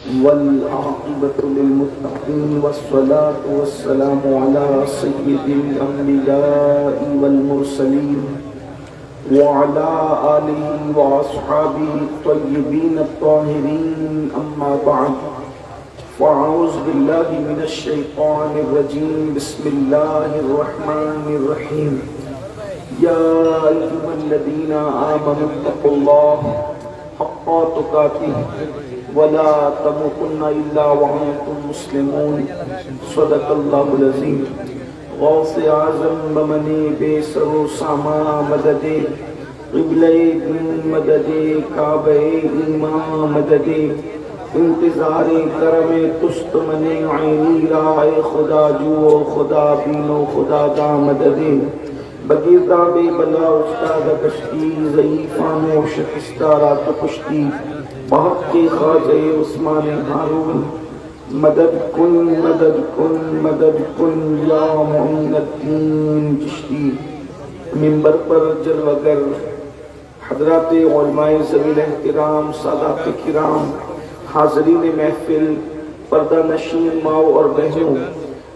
والعاقبة للمتقين والصلاة والسلام على سيد الأنبياء والمرسلين وعلى آله وأصحابه الطيبين الطاهرين أما بعد فأعوذ بالله من الشيطان الرجيم بسم الله الرحمن الرحيم يا أيها الذين آمنوا اتقوا الله حق تقاته ولا تموتن إلا وأنتم مسلمون صدق الله العظيم غوث اعظم بمنی بے سر و ساما مدد قبلہ دین مدد کعبہ ایمان مدد انتظار کرم تست من عینی رائے خدا جو خدا بینو خدا دا مدد بگیردہ بے بلا استاد کشتی ضعیفان و شکستہ رات کشتی بحق کے خواجہ عثمان ہارون مدد کن مدد کن مدد کن یا معین الدین چشتی۔ منبر پر جلوگر حضرات علماء ذوی احترام، سادات کرام، حاضرین محفل، پردہ نشین ماؤں اور بہنوں،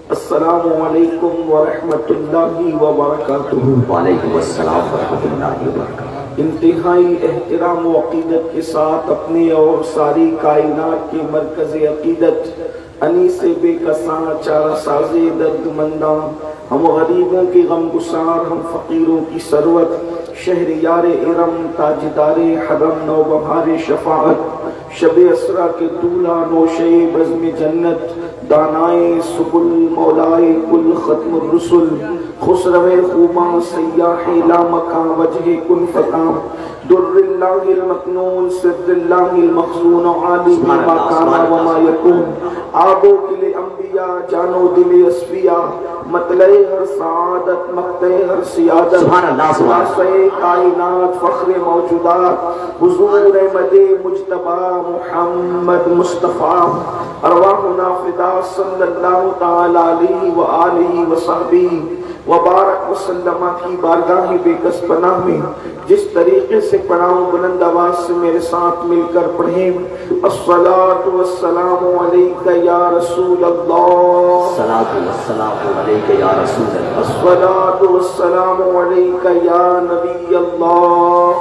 السلام علیکم ورحمۃ اللہ وبرکاتہ۔ وعلیکم السلام ورحمۃ اللہ وبرکاتہ۔ انتہائی احترام و عقیدت کے ساتھ اپنے اور ساری کائنات کے مرکز عقیدت انیس بے کساں چارہ ساز درد منداں، ہم غریبوں کے غم گسار، ہم فقیروں کی ثروت، شہریار ارم، تاجدار حرم، نوبہار شفاعت، شب اسرا کے دولہ، نوشے بزم جنت، دانائے سبل، مولائے کل ختم الرسل، خسرو خوباں، سیاح لامکاں، وجہ کن فتاں، در اللہ المکنون، سر اللہ المخزون، عالم ما کانا وما یکون، آب و دل انبیاء، جان و دل اصفیاء، مطلع ہر سعادت، مقطع ہر سیادت، سبحان اللہ سبحان اللہ، خلاصہ کائنات، فخر موجودات، حضور مد مجتبی محمد مصطفیٰ، ارواحنا فدا صلی اللہ تعالی علیہ وآلہ وصحبہ وبارک وسلم کی بارگاہ بے کس پناہ میں جس طریقے سے پڑھاؤں بلند آواز سے میرے ساتھ مل کر پڑھیں۔ الصلاۃ والسلام علیک یا رسول اللہ، الصلاۃ والسلام علیک یا رسول اللہ، الصلاۃ والسلام علیک یا نبی اللہ،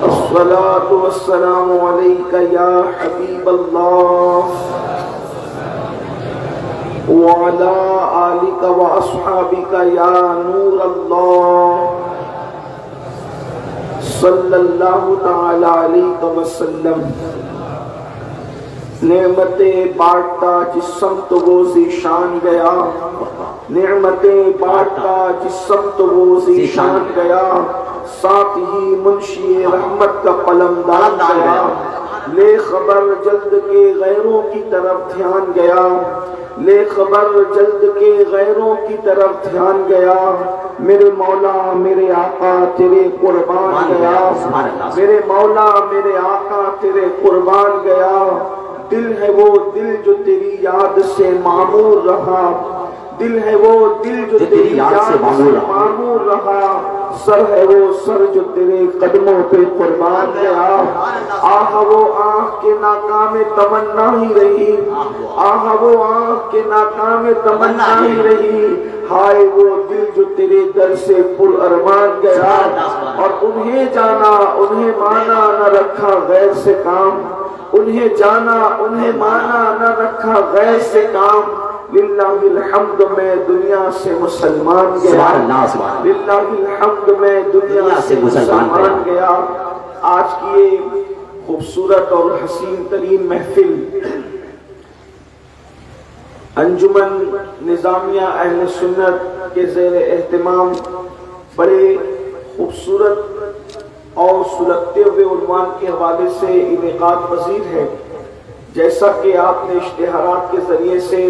الصلاۃ والسلام علیک یا حبیب اللہ، وعلى آلك وأصحابك يا نور الله صلی اللہ تعالی علیہ وسلم۔ نعمتیں بانٹتا جس سمت وہ ذیشان گیا، نعمتیں بانٹتا جس سمت وہ ذیشان گیا، ساتھ ہی منشی رحمت کا قلم دان گیا، لے خبر جلد کے غیروں کی طرف دھیان گیا، لے خبر جلد کے غیروں کی طرف دھیان گیا، میرے مولا میرے آقا تیرے قربان گیا، میرے مولا میرے آقا تیرے قربان گیا، دل ہے وہ دل جو تیری یاد سے معمور رہا، دل ہے وہ دل جو تیری یاد سے معمور رہا، سر ہے وہ سر جو تیرے قدموں پہ قربان گیا، آہ وہ آہ کے ناکام تمنا ہی رہی، آہ وہ آہ کے ناکام تمنا ہی رہی، ہائے وہ دل جو تیرے در سے پر ارمان گیا، اور انہیں جانا انہیں مانا نہ رکھا غیر سے کام، انہیں جانا انہیں مانا نہ رکھا غیر سے کام، للہ الحمد میں دنیا سے مسلمان گیا، للہ الحمد میں دنیا سے مسلمان گیا۔ آج کی یہ خوبصورت اور حسین ترین محفل انجمن نظامیہ اہل سنت کے زیر اہتمام بڑے خوبصورت اور سلگتے ہوئے عنوان کے حوالے سے انعقاد پذیر ہے۔ جیسا کہ آپ نے اشتہارات کے ذریعے سے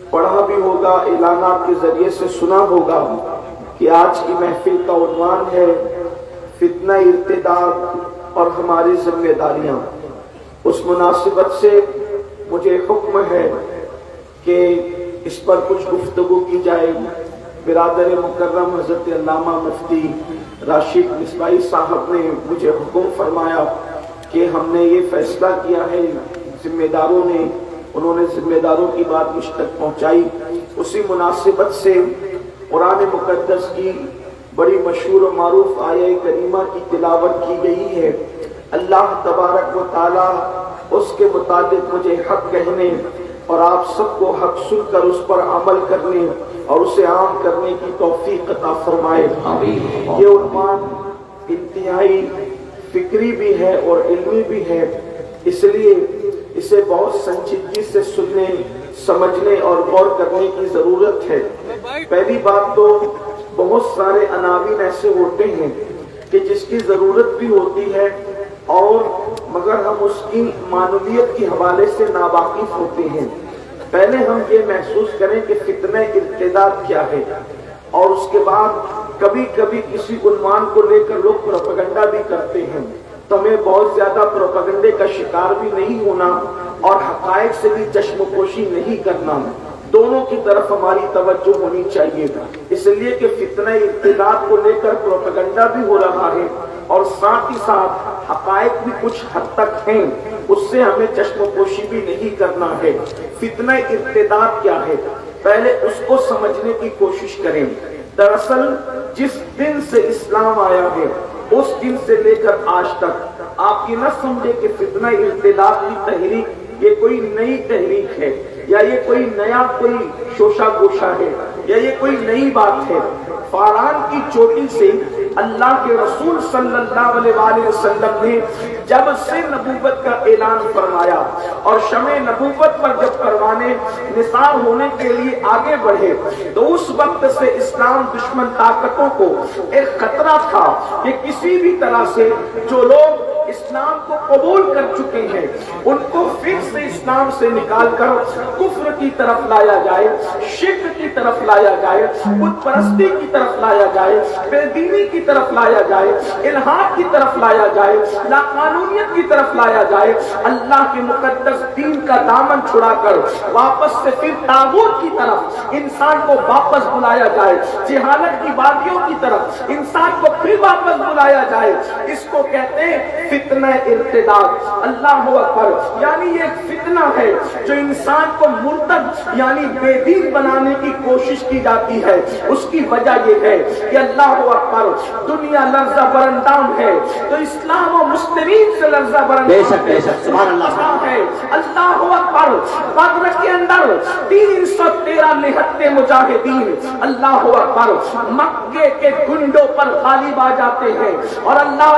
پڑھا بھی ہوگا، اعلانات کے ذریعے سے سنا ہوگا کہ آج کی محفل کا عنوان ہے فتنہ ارتداد اور ہماری ذمہ داریاں۔ اس مناسبت سے مجھے حکم ہے کہ اس پر کچھ گفتگو کی جائے۔ برادر مکرم حضرت علامہ مفتی راشد مصباحی صاحب نے مجھے حکم فرمایا کہ ہم نے یہ فیصلہ کیا ہے، ذمہ داروں نے، انہوں نے ذمہ داروں کی بات مجھ تک پہنچائی، اسی مناسبت سے قرآن مقدس کی بڑی مشہور و معروف آیہ کریمہ کی تلاوت کی گئی ہے۔ اللہ تبارک و تعالی اس کے متعلق مجھے حق کہنے اور آپ سب کو حق سن کر اس پر عمل کرنے اور اسے عام کرنے کی توفیق عطا فرمائے۔ یہ عنوان انتہائی فکری بھی ہے اور علمی بھی ہے، اس لیے اسے بہت سنجیدگی سے سننے، سمجھنے اور غور کرنے کی ضرورت ہے۔ پہلی بات تو بہت سارے عناوین ایسے ہوتے ہیں کہ جس کی ضرورت بھی ہوتی ہے اور مگر ہم اس کی معنویت کے حوالے سے ناواقف ہوتے ہیں۔ پہلے ہم یہ محسوس کریں کہ فتنہ ارتداد کیا ہے، اور اس کے بعد کبھی کبھی کسی عنوان کو لے کر لوگ پروپیگنڈا بھی کرتے ہیں، تو ہمیں بہت زیادہ پروپیگنڈے کا شکار بھی نہیں ہونا اور حقائق سے بھی چشم پوشی نہیں کرنا، دونوں کی طرف ہماری توجہ ہونی چاہیے۔ اس لیے کہ فتنہ ارتداد کو لے کر پروپیگنڈا بھی ہو رہا ہے اور ساتھ ہی ساتھ حقائق بھی کچھ حد تک ہیں، اس سے ہمیں چشم پوشی بھی نہیں کرنا ہے۔ فتنہ ارتداد کیا ہے، پہلے اس کو سمجھنے کی کوشش کریں۔ دراصل جس دن سے اسلام آیا ہے اس دن سے لے کر آج تک آپ یہ نہ سمجھے کہ فتنہ ارتداد کی تحریک یہ کوئی نئی تحریک ہے، یا یہ کوئی نیا کوئی شوشہ گوشہ ہے، یا یہ کوئی نئی بات ہے۔ فاران کی چوٹی سے اللہ کے رسول صلی اللہ علیہ وآلہ وسلم نے جب سے نبوت کا اعلان فرمایا اور شمع نبوت پر جب پروانے نثار ہونے کے لیے آگے بڑھے، تو اس وقت سے اسلام دشمن طاقتوں کو ایک خطرہ تھا کہ کسی بھی طرح سے جو لوگ اسلام کو قبول کر چکے ہیں ان کو پھر سے اسلام سے نکال کر کفر کی طرف لایا جائے، شرک کی طرف لایا جائے، بت پرستی کی طرف لایا جائے، بے دینی کی طرف لایا جائے، الحاد کی طرف لایا جائے، لا قانونیت کی طرف لایا جائے، اللہ کے مقدس دین کا دامن چھڑا کر واپس سے پھر طاغوت کی طرف انسان کو واپس بلایا جائے، جہالت کی وادیوں کی طرف انسان کو پھر واپس بلایا جائے۔ اس کو کہتے ہیں فتنہ ارتداد۔ اللہ اکبر، یعنی یہ ایک فتنہ ہے جو انسان کو مرتد یعنی بے دین بنانے کی کوشش کی جاتی ہے۔ اس کی وجہ یہ ہے کہ اللہ اکبر، دنیا لرزہ برندام ہے تو اسلام و مسلمین سے لرزہ برندام ہے۔ اللہ اکبر، بدر کے اندر 313 نہتے مجاہدین اللہ اکبر مکے کے گنڈوں پر غالب آ جاتے ہیں، اور اللہ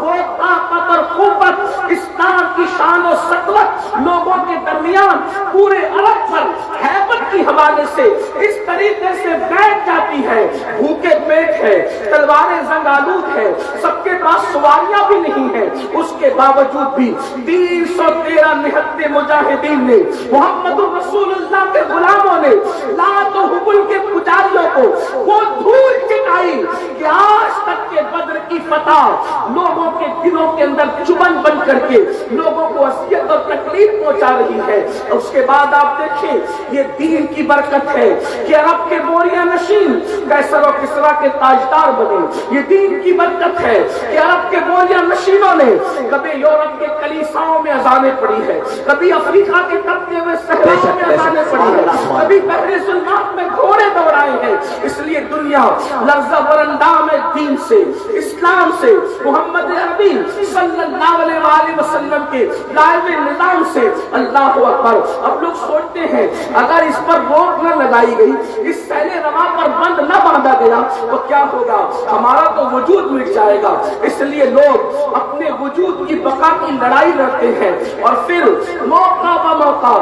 وہ طاقت اور قوت اسلام کی شان و سطوت لوگوں کے درمیان پورے عرب پر ہیبت کی حوالے سے اس طریقے سے بیٹھ جاتی ہے، بھوکے پیٹ ہے، تلواریں زنگالود ہے، سب کے پاس سواریاں بھی نہیں ہیں، اس کے باوجود بھی 313 نہتے مجاہدین نے، محمد رسول اللہ کے غلاموں نے، لات و حبل کے پجاریوں کو وہ دھول چٹائی کہ آج تک کے بدر کی فتح لوگوں کے دلوں کے اندر چبن بن کر کے لوگوں کو اذیت اور تکلیف پہنچا رہی ہے۔ اس کے بعد آپ دیکھیں یہ دین کی برکت ہے کہ عرب کے بوریا نشین قیصر و کسریٰ کے تاجدار بنے، یہ دین کی برکت ہے کہ عرب کے بوریا نشینوں نے کبھی یورپ کے کلیساؤں میں اذانیں پڑھی ہے، کبھی افریقہ کے تپتے ہوئے صحراؤں میں اذانیں پڑھی ہے، کبھی بحر ظلمات میں گھوڑے دوڑائے ہیں۔ اس لیے دنیا لرزہ برندام ہے دین سے، اسلام سے، محمد عربی صلی اللہ علیہ وآلہ وسلم کے لائے ہوئے نظام سے۔ اللہ اکبر، اب لوگ سوچتے ہیں اگر اس پر روک نہ لگائی گئی، اس سیلِ رواں پر بند نہ باندھا گیا تو کیا ہوگا، ہمارا تو وجود مٹ جائے گا۔ اس لیے لوگ اپنے وجود کی بقا کی لڑائی لڑتے ہیں، اور پھر موقع بموقع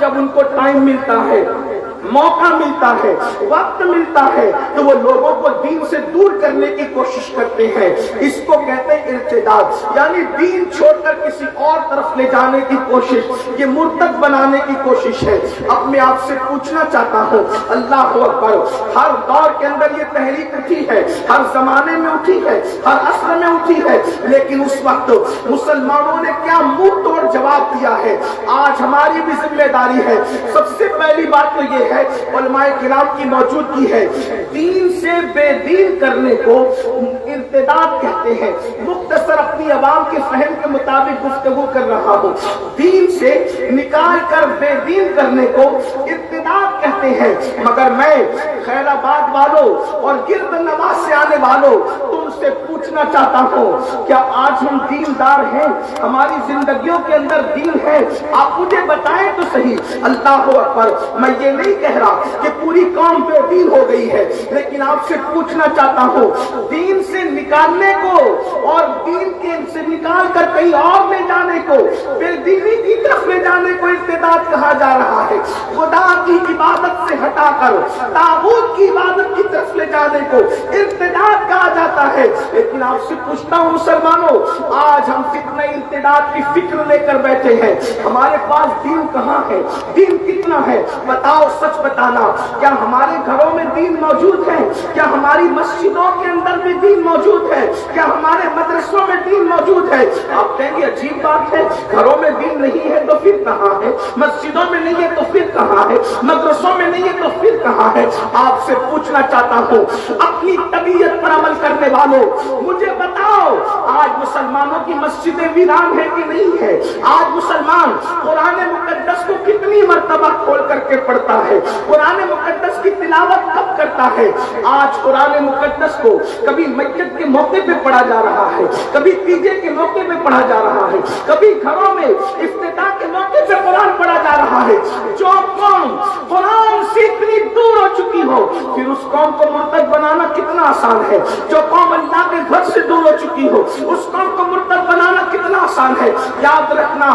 جب ان کو ٹائم ملتا ہے، موقع ملتا ہے، وقت ملتا ہے، تو وہ لوگوں کو دین سے دور کرنے کی کوشش کرتے ہیں۔ اس کو کہتے ہیں ارتداد، یعنی دین چھوڑ کر کسی اور طرف لے جانے کی کوشش، یہ مرتد بنانے کی کوشش ہے۔ اب میں آپ سے پوچھنا چاہتا ہوں، اللہ اکبر، ہر دور کے اندر یہ تحریک اٹھی ہے، ہر زمانے میں اٹھی ہے، ہر عصر میں اٹھی ہے، لیکن اس وقت مسلمانوں نے کیا منہ توڑ جواب دیا ہے۔ آج ہماری بھی ذمہ داری ہے۔ سب سے پہلی بات تو یہ ہے، علماء کرام کی موجودگی ہے، دین سے بے دین کرنے کو ارتداد کہتے ہیں۔ مختصر اپنی عوام کے فہم کے مطابق گفتگو کر رہا ہوں۔ دین سے نکال کر بے دین کرنے کو ارتداد کہتے ہیں، مگر میں خیر آباد والوں اور گرد نواز سے آنے والوں تم سے پوچھنا چاہتا ہوں، کیا آج ہم دیندار ہیں؟ ہماری زندگیوں کے اندر دین ہے؟ آپ مجھے بتائیں تو صحیح۔ اللہ اکبر، میں یہ نہیں کہہ رہا کہ پوری قوم بے دین ہو گئی ہے، لیکن آپ سے پوچھنا چاہتا ہوں، دین سے نکالنے کو اور دین کے سے نکال کر کہیں اور لے جانے کو، بے دینی کی طرف لے جانے کو ارتداد کہا جا رہا ہے۔ خدا کی عبادت سے ہٹا کر طاغوت کی عبادت کی طرف لے جانے کو ارتداد کہا جاتا ہے۔ لیکن آپ سے پوچھتا ہوں مسلمانوں، آج ہم فتنہ ارتداد کی فکر لے کر بیٹھے ہیں، ہمارے پاس دین کہاں ہے؟ دین کتنا ہے؟ بتاؤ، سچ بتانا، کیا ہمارے گھروں میں دین موجود ہے؟ کیا ہماری مسجدوں کے اندر میں دین موجود ہے؟ کیا ہمارے مدرسوں میں دین موجود ہے؟ آپ کہیں گے عجیب بات ہے، گھروں میں دین نہیں ہے تو پھر کہاں ہے؟ مسجدوں میں نہیں ہے تو پھر کہاں ہے؟ مدرسوں میں نہیں ہے تو پھر کہاں ہے؟ آپ سے پوچھنا چاہتا ہوں، اپنی طبیعت پر عمل کرنے والوں، مجھے بتاؤ، آج مسلمانوں کی مسجدیں ویران ہے کہ نہیں ہے؟ آج مسلمان قرآن مقدس کو کتنی مرتبہ کھول کر کے پڑھتا ہے؟ قرآن مقدس کی تلاوت کب کرتا ہے؟ آج قرآن مقدس کو کبھی میت کے موقع پہ پڑھا جا رہا ہے، کبھی تیجے کے موقع پہ پڑھا جا رہا ہے، کبھی گھروں میں افتتاح کے موقع پہ قرآن پڑھا جا رہا ہے۔ جو قوم قرآن سے اتنی دور ہو چکی ہو، پھر اس قوم کو مرتد بنانا کتنا آسان ہے۔ جو قوم اللہ کے گھر سے دور ہو چکی ہو، اس قوم کو مرتد بنانا کتنا آسان ہے۔ یاد رکھنا،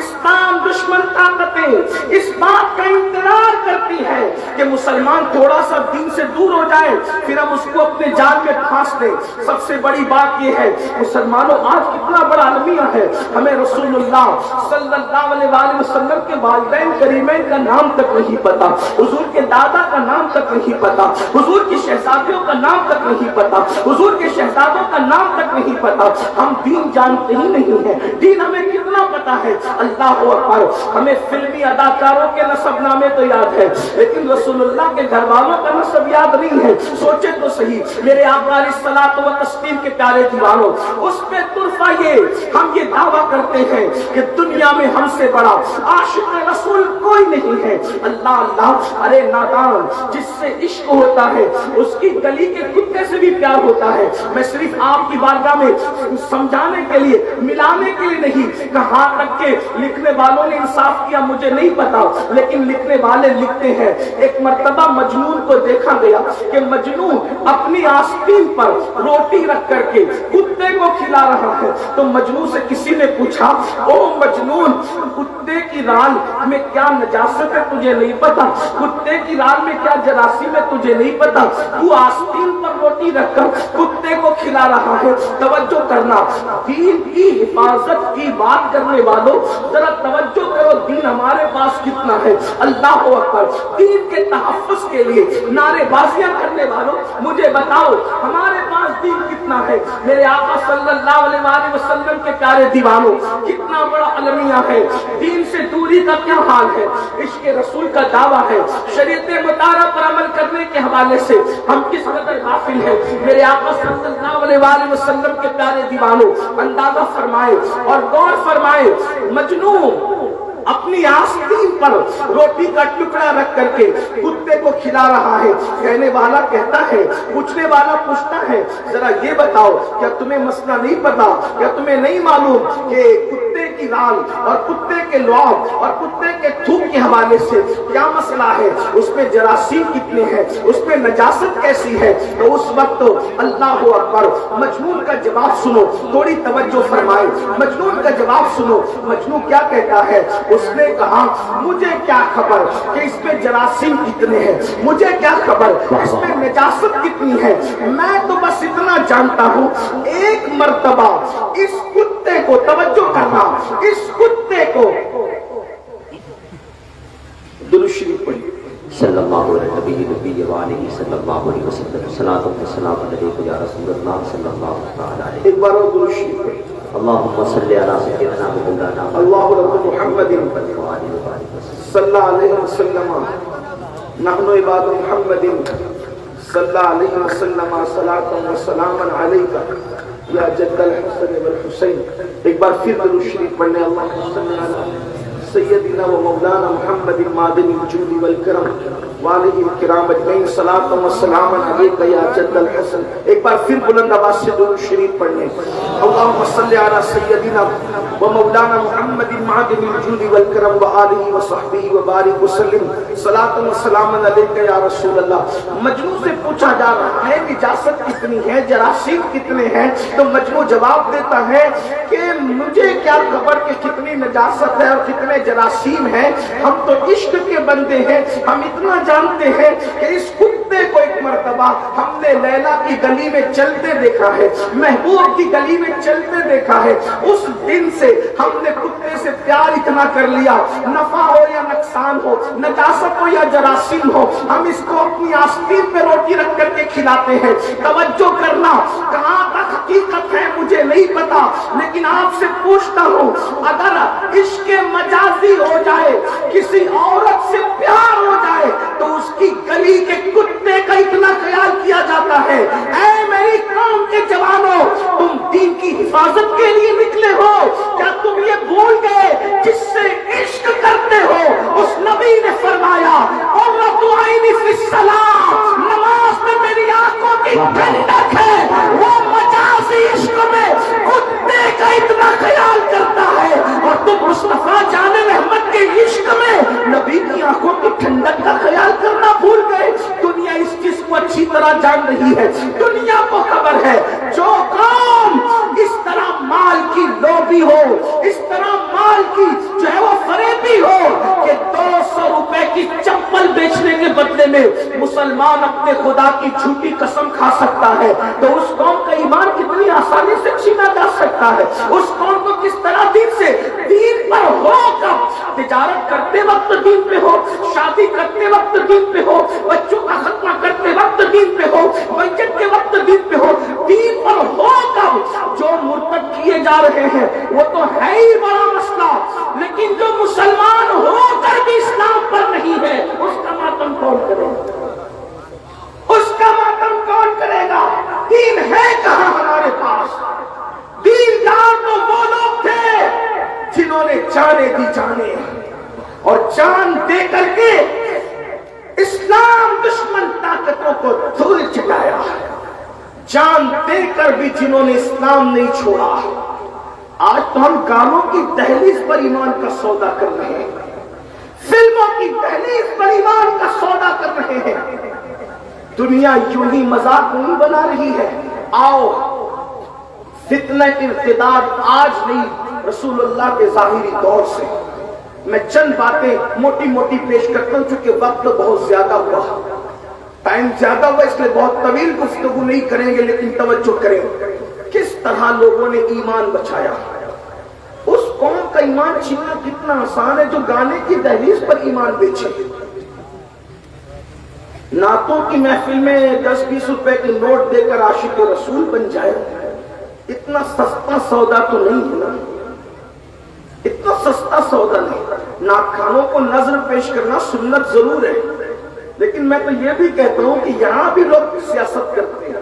اسلام دشمن طاقتیں اس بات کا انتظار کرتی ہے کہ مسلمان تھوڑا سا دین سے دور ہو جائے، پھر ہم اس کو اپنے جال میں پھانس دیں۔ سب سے بڑی بات یہ ہے، مسلمانوں آج کتنا بڑا المیہ ہے، ہمیں رسول اللہ صلی اللہ علیہ وآلہ وسلم کے والدین کریمین کا نام تک نہیں پتا، حضور کے دادا کا نام تک نہیں پتا، حضور کی شہزادیوں کا نام تک نہیں پتا، حضور کے شہزادوں کا نام تک نہیں پتا۔ ہم دین جانتے ہی نہیں ہیں، دین ہمیں کتنا پتا ہے۔ اللہ اکبر، ہمیں فلمی اداکاروں کے نسب نامے تو یاد ہے، لیکن رسول اللہ کے گھر والوں کا نسب یاد نہیں ہے۔ سوچے تو صحیح، میرے آقا علیہ الصلوۃ والتسلیم کے پیارے دیوانوں، اس پہ طرفہ یہ ہم یہ دعویٰ کرتے ہیں کہ دنیا میں ہم سے بڑا عاشق رسول کوئی نہیں ہے۔ اللہ اللہ، ارے نادان، جس سے عشق ہوتا ہے اس کی گلی کے کتے سے بھی پیار ہوتا ہے۔ میں صرف آپ کی بارگاہ میں سمجھانے کے لیے، ملانے کے لیے نہیں، کہاں تک کہ لکھنے والوں نے انصاف کیا مجھے نہیں پتا، لیکن لکھنے والے لکھتے ہیں، ایک مرتبہ مجنون کو دیکھا گیا کہ مجنون اپنی آستین پر روٹی رکھ کر کے کتے کو کھلا رہا ہے۔ تو مجنون سے کسی نے پوچھا، او مجنون، کتے کی رال میں کیا نجاست ہے تجھے نہیں پتا؟ کتے کی رال میں کیا جراثیم ہے تجھے نہیں پتا؟ تو آستین پر روٹی رکھ کر کتے کو کھلا رہا ہے۔ توجہ کرنا، دین کی حفاظت کی بات کرنے والوں ذرا توجہ کرو، دین ہمارے پاس کتنا ہے۔ اللہ اکبر، دین کے تحفظ کے لیے نعرے بازیاں کرنے والوں مجھے بتاؤ ہمارے پاس دین کتنا ہے۔ میرے آقا صلی اللہ علیہ وآلہ وسلم کے پیارے دیوانوں، کتنا بڑا المیہ ہے۔ دین سے دوری کا کیا حال ہے؟ عشق رسول کا دعویٰ ہے، شریعت مطالعہ پر عمل کرنے کے حوالے سے ہم کس قدر غافل ہیں۔ میرے آقا صلی اللہ علیہ وآلہ وسلم کے پیارے دیوانوں، اندازہ فرمائے اور غور فرمائے، مجنون اپنی آستین پر روٹی کا ٹکڑا رکھ کر کے کتے کو کھلا رہا ہے۔ کہنے والا کہتا ہے، پوچھنے والا پوچھتا ہے، ذرا یہ بتاؤ کیا تمہیں مسئلہ نہیں پتا؟ کیا تمہیں نہیں معلوم کہ کتے کی رال اور کتے کے لعاب اور کتے کے تھوک کے حوالے سے کیا مسئلہ ہے؟ اس میں جراثیم کتنے ہیں، اس میں نجاست کیسی ہے؟ تو اس وقت اللہ اکبر، مجنون کا جواب سنو، تھوڑی توجہ فرمائے، مجنون کا جواب سنو۔ مجنون کیا کہتا ہے؟ اس نے کہا، مجھے کیا خبر کہ اس میں جراثیم کتنے ہیں، مجھے کیا خبر اس میں نجاست کتنی ہے، میں تو بس اتنا جانتا ہوں، ایک مرتبہ اس کتے کو، توجہ کرنا، اس کتے کو درود شریف پڑھیے، صلی اللہ علیہ نبی وآلہ صلی اللہ علیہ وسلم، صلاۃ و سلام علیک یا رسول اللہ صلی اللہ علیہ وسلم۔ ایک بار اور درود شریف پڑھیے۔ اللهم صل على سيدنا مولانا اللہ رب محمد صلی اللہ علیہ وسلم نحن عباد محمد صلی اللہ علیہ وسلم صلاۃ و سلام علیکہ یا جد الحسن والحسین. ایک بار پھر درود شریف پڑھنے. اللہم صل علی سیدنا و مولانا محمد معدن الجود والکرم وآلہ الکرام اجمعین صلاۃ و سلام علیکہ یا جد الحسن. ایک بار پھر بلند آواز سے درود شریف پڑھنے. اللہم صل علی سیدنا و مولانا محمد معدن الجود والکرم وآلہ وصحبہ وبارک وسلم صلاۃ و سلام علیکہ یا رسول اللہ. مجنوں سے پوچھا جا رہا ہے نجاست کتنی ہے، جراثیم کتنے ہیں، تو مجنوں جواب دیتا ہے کہ مجھے کیا خبر کہ کتنی نجاست ہے اور کتنے جراثیم ہیں، ہم تو عشق کے بندے ہیں. ہم اتنا جانتے ہیں کہ اس کتے کو ایک مرتبہ ہم نے لیلا کی گلی میں چلتے دیکھا ہے، محبوب کی گلی میں چلتے دیکھا ہے. اس دن سے ہم نے کتے سے پیار اتنا کر لیا، نفع ہو یا نقصان ہو، نجاست ہو یا جراثیم ہو، ہم اس کو اپنی آستین پہ روٹی رکھ کر کے کھلاتے ہیں. توجہ کرنا، کہاں تک حقیقت ہے مجھے نہیں پتا، لیکن آپ سے پوچھتا ہوں اگر عشق مجازی ہو جائے، کسی عورت سے پیار ہو جائے، تو اس کی گلی کے کتے کا اتنا خیال کیا جاتا ہے. اے میری قوم کے جوانوں، تم دین کی حفاظت کے لیے نکلے ہو، کیا تم یہ بھول گئے جس سے عشق کرتے ہو اس نبی نے فرمایا قرۃ عینی فی الصلاۃ، نماز میں میری آنکھوں کی ٹھنڈک ہے. وہ مجازی عشق میں کتے کا اتنا خیال کرتا ہے، اور تم مصطفیٰ جان رحمت کے عشق میں نبی کی آنکھوں کی ٹھنڈک کا خیال کرنا بھول گئے. دنیا اس چیز کو اچھی طرح جان رہی ہے، دنیا کو خبر ہے. جو قوم اس طرح مال کی لوبی ہو، اس طرح مال کی جو ہے وہ فریبی ہو کہ 200 روپے کی چپل بیچنے کے بدلے میں مسلمان اپنے خدا کی جھوٹی قسم کھا سکتا ہے، تو اس قوم کا ایمان کتنی آسانی سے چھینا جا سکتا ہے. اس قوم کو کس طرح دین سے، دین پر ہو کب، تجارت کرتے وقت دین پہ ہو، شادی کرتے وقت دین پہ ہو، بچوں کا ختمہ کرتے وقت دین پہ ہو، بچت کے وقت دین پہ ہو، دین پر ہو کب. جو مرتد کیے جا رہے ہیں وہ تو ہے ہی بڑا مسئلہ، لیکن جو مسلمان ہو کر بھی اسلام پر نہیں ہے اس کا ماتم کون کرے گا؟ اس کا ماتم کون کرے گا؟ دین ہے کہاں ہمارے پاس؟ دیندار تو وہ لوگ تھے جنہوں نے جانے دی جانے، اور جان دے کر کے اسلام دشمن طاقتوں کو دھول چلایا. جان دے کر بھی جنہوں نے اسلام نہیں چھوڑا. آج تو ہم گانوں کی دہلیز پر ایمان کا سودا کر رہے ہیں، فلموں کی دہلیز پر ایمان کا سودا کر رہے ہیں. دنیا یوں ہی مذاق نہیں بنا رہی ہے. آؤ فتنہ ارتداد آج نہیں، رسول اللہ کے ظاہری دور سے میں چند باتیں موٹی موٹی پیش کرتا ہوں، چونکہ وقت بہت زیادہ ہوا، ٹائم زیادہ ہوا، اس لیے بہت طویل گفتگو نہیں کریں گے، لیکن توجہ کریں کس طرح لوگوں نے ایمان بچایا. اس قوم کا ایمان چھیننا کتنا آسان ہے جو گانے کی دہلیز پر ایمان بیچے. نعتوں کی محفل میں 10-20 روپے کے نوٹ دے کر عاشق رسول بن جائے، اتنا سستا سودا تو نہیں ہے نا، اتنا سستا سودا نہیں. نعت خانوں کو نظر پیش کرنا سنت ضرور ہے، لیکن میں تو یہ بھی کہتا ہوں کہ یہاں بھی لوگ سیاست کرتے ہیں،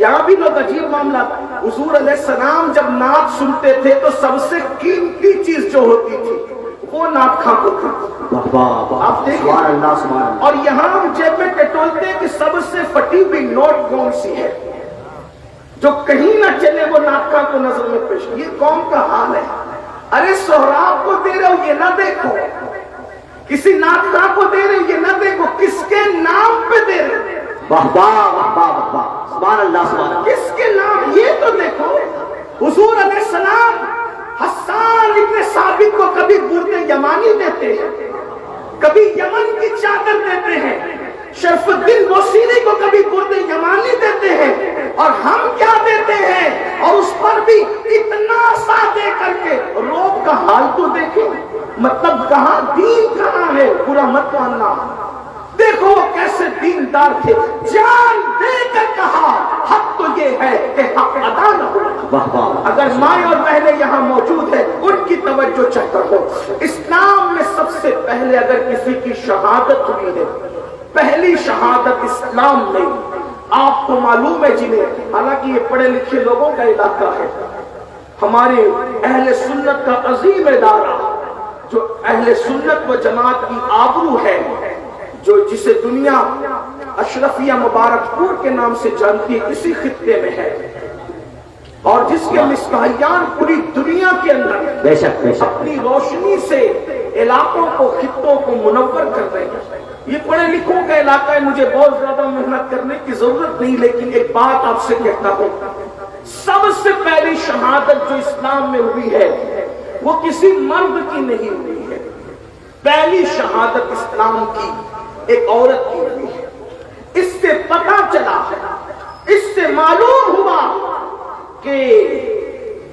یہاں بھی لوگ عجیب معاملہ. حضور علیہ السلام جب نعت سنتے تھے تو سب سے قیمتی چیز جو ہوتی تھی وہ نعت خاں کو تھی. آپ دیکھیں، اور یہاں ہم جیب میں ٹٹولتے ہیں کہ سب سے پھٹی ہوئی نوٹ کون سی ہے جو کہیں نہ چلے، وہ نعت خاں کو نظر میں پیش. یہ قوم کا حال ہے. ارے سہراب کو دے رہے ہو یہ نہ دیکھو، کسی نعت خاں کو دے رہے یہ نہ دیکھو کس کے نام پہ دے رہے. کس کے نام یہ تو دیکھو. حضور علیہ السلام حسان ابن ثابت کو کبھی برد یمانی دیتے ہیں، کبھی یمن کی چادر دیتے ہیں، شرف الدین بوسیری کو کبھی برد یمانی دیتے ہیں، اور ہم کیا دیتے ہیں؟ اور اس پر بھی اتنا سا دے کر کے. روب کا حال تو دیکھیں، مطلب کہاں دین کہاں ہے؟ برا مت ماننا، دیکھو وہ کیسے دیندار تھے، جان دے کر کہا حق تو یہ ہے کہ حق ادا نہ ہو۔ اگر مائیں اور بہنیں یہاں موجود ہیں ان کی توجہ چاہتا ہوں، اسلام میں سب سے پہلے اگر کسی کی شہادت ہوئی ہے، پہلی شہادت اسلام میں، آپ کو معلوم ہے جنہیں، حالانکہ یہ پڑھے لکھے لوگوں کا علاقہ ہے، ہمارے اہل سنت کا عظیم ادارہ جو اہل سنت و جماعت کی آبرو ہے، جو جسے دنیا اشرفیہ مبارک پور کے نام سے جانتی ہے، اسی خطے میں ہے، اور جس کے مصباحیان پوری دنیا کے اندر بے شک اپنی روشنی سے علاقوں کو، خطوں کو منور کر رہے ہیں۔ یہ پڑھے لکھوں کا علاقہ ہے، مجھے بہت زیادہ محنت کرنے کی ضرورت نہیں، لیکن ایک بات آپ سے کہتا ہوں، سب سے پہلی شہادت جو اسلام میں ہوئی ہے وہ کسی مرد کی نہیں ہوئی ہے، پہلی شہادت اسلام کی ایک عورت کی ہوئی ہے۔ اس سے پتہ چلا، اس سے معلوم ہوا کہ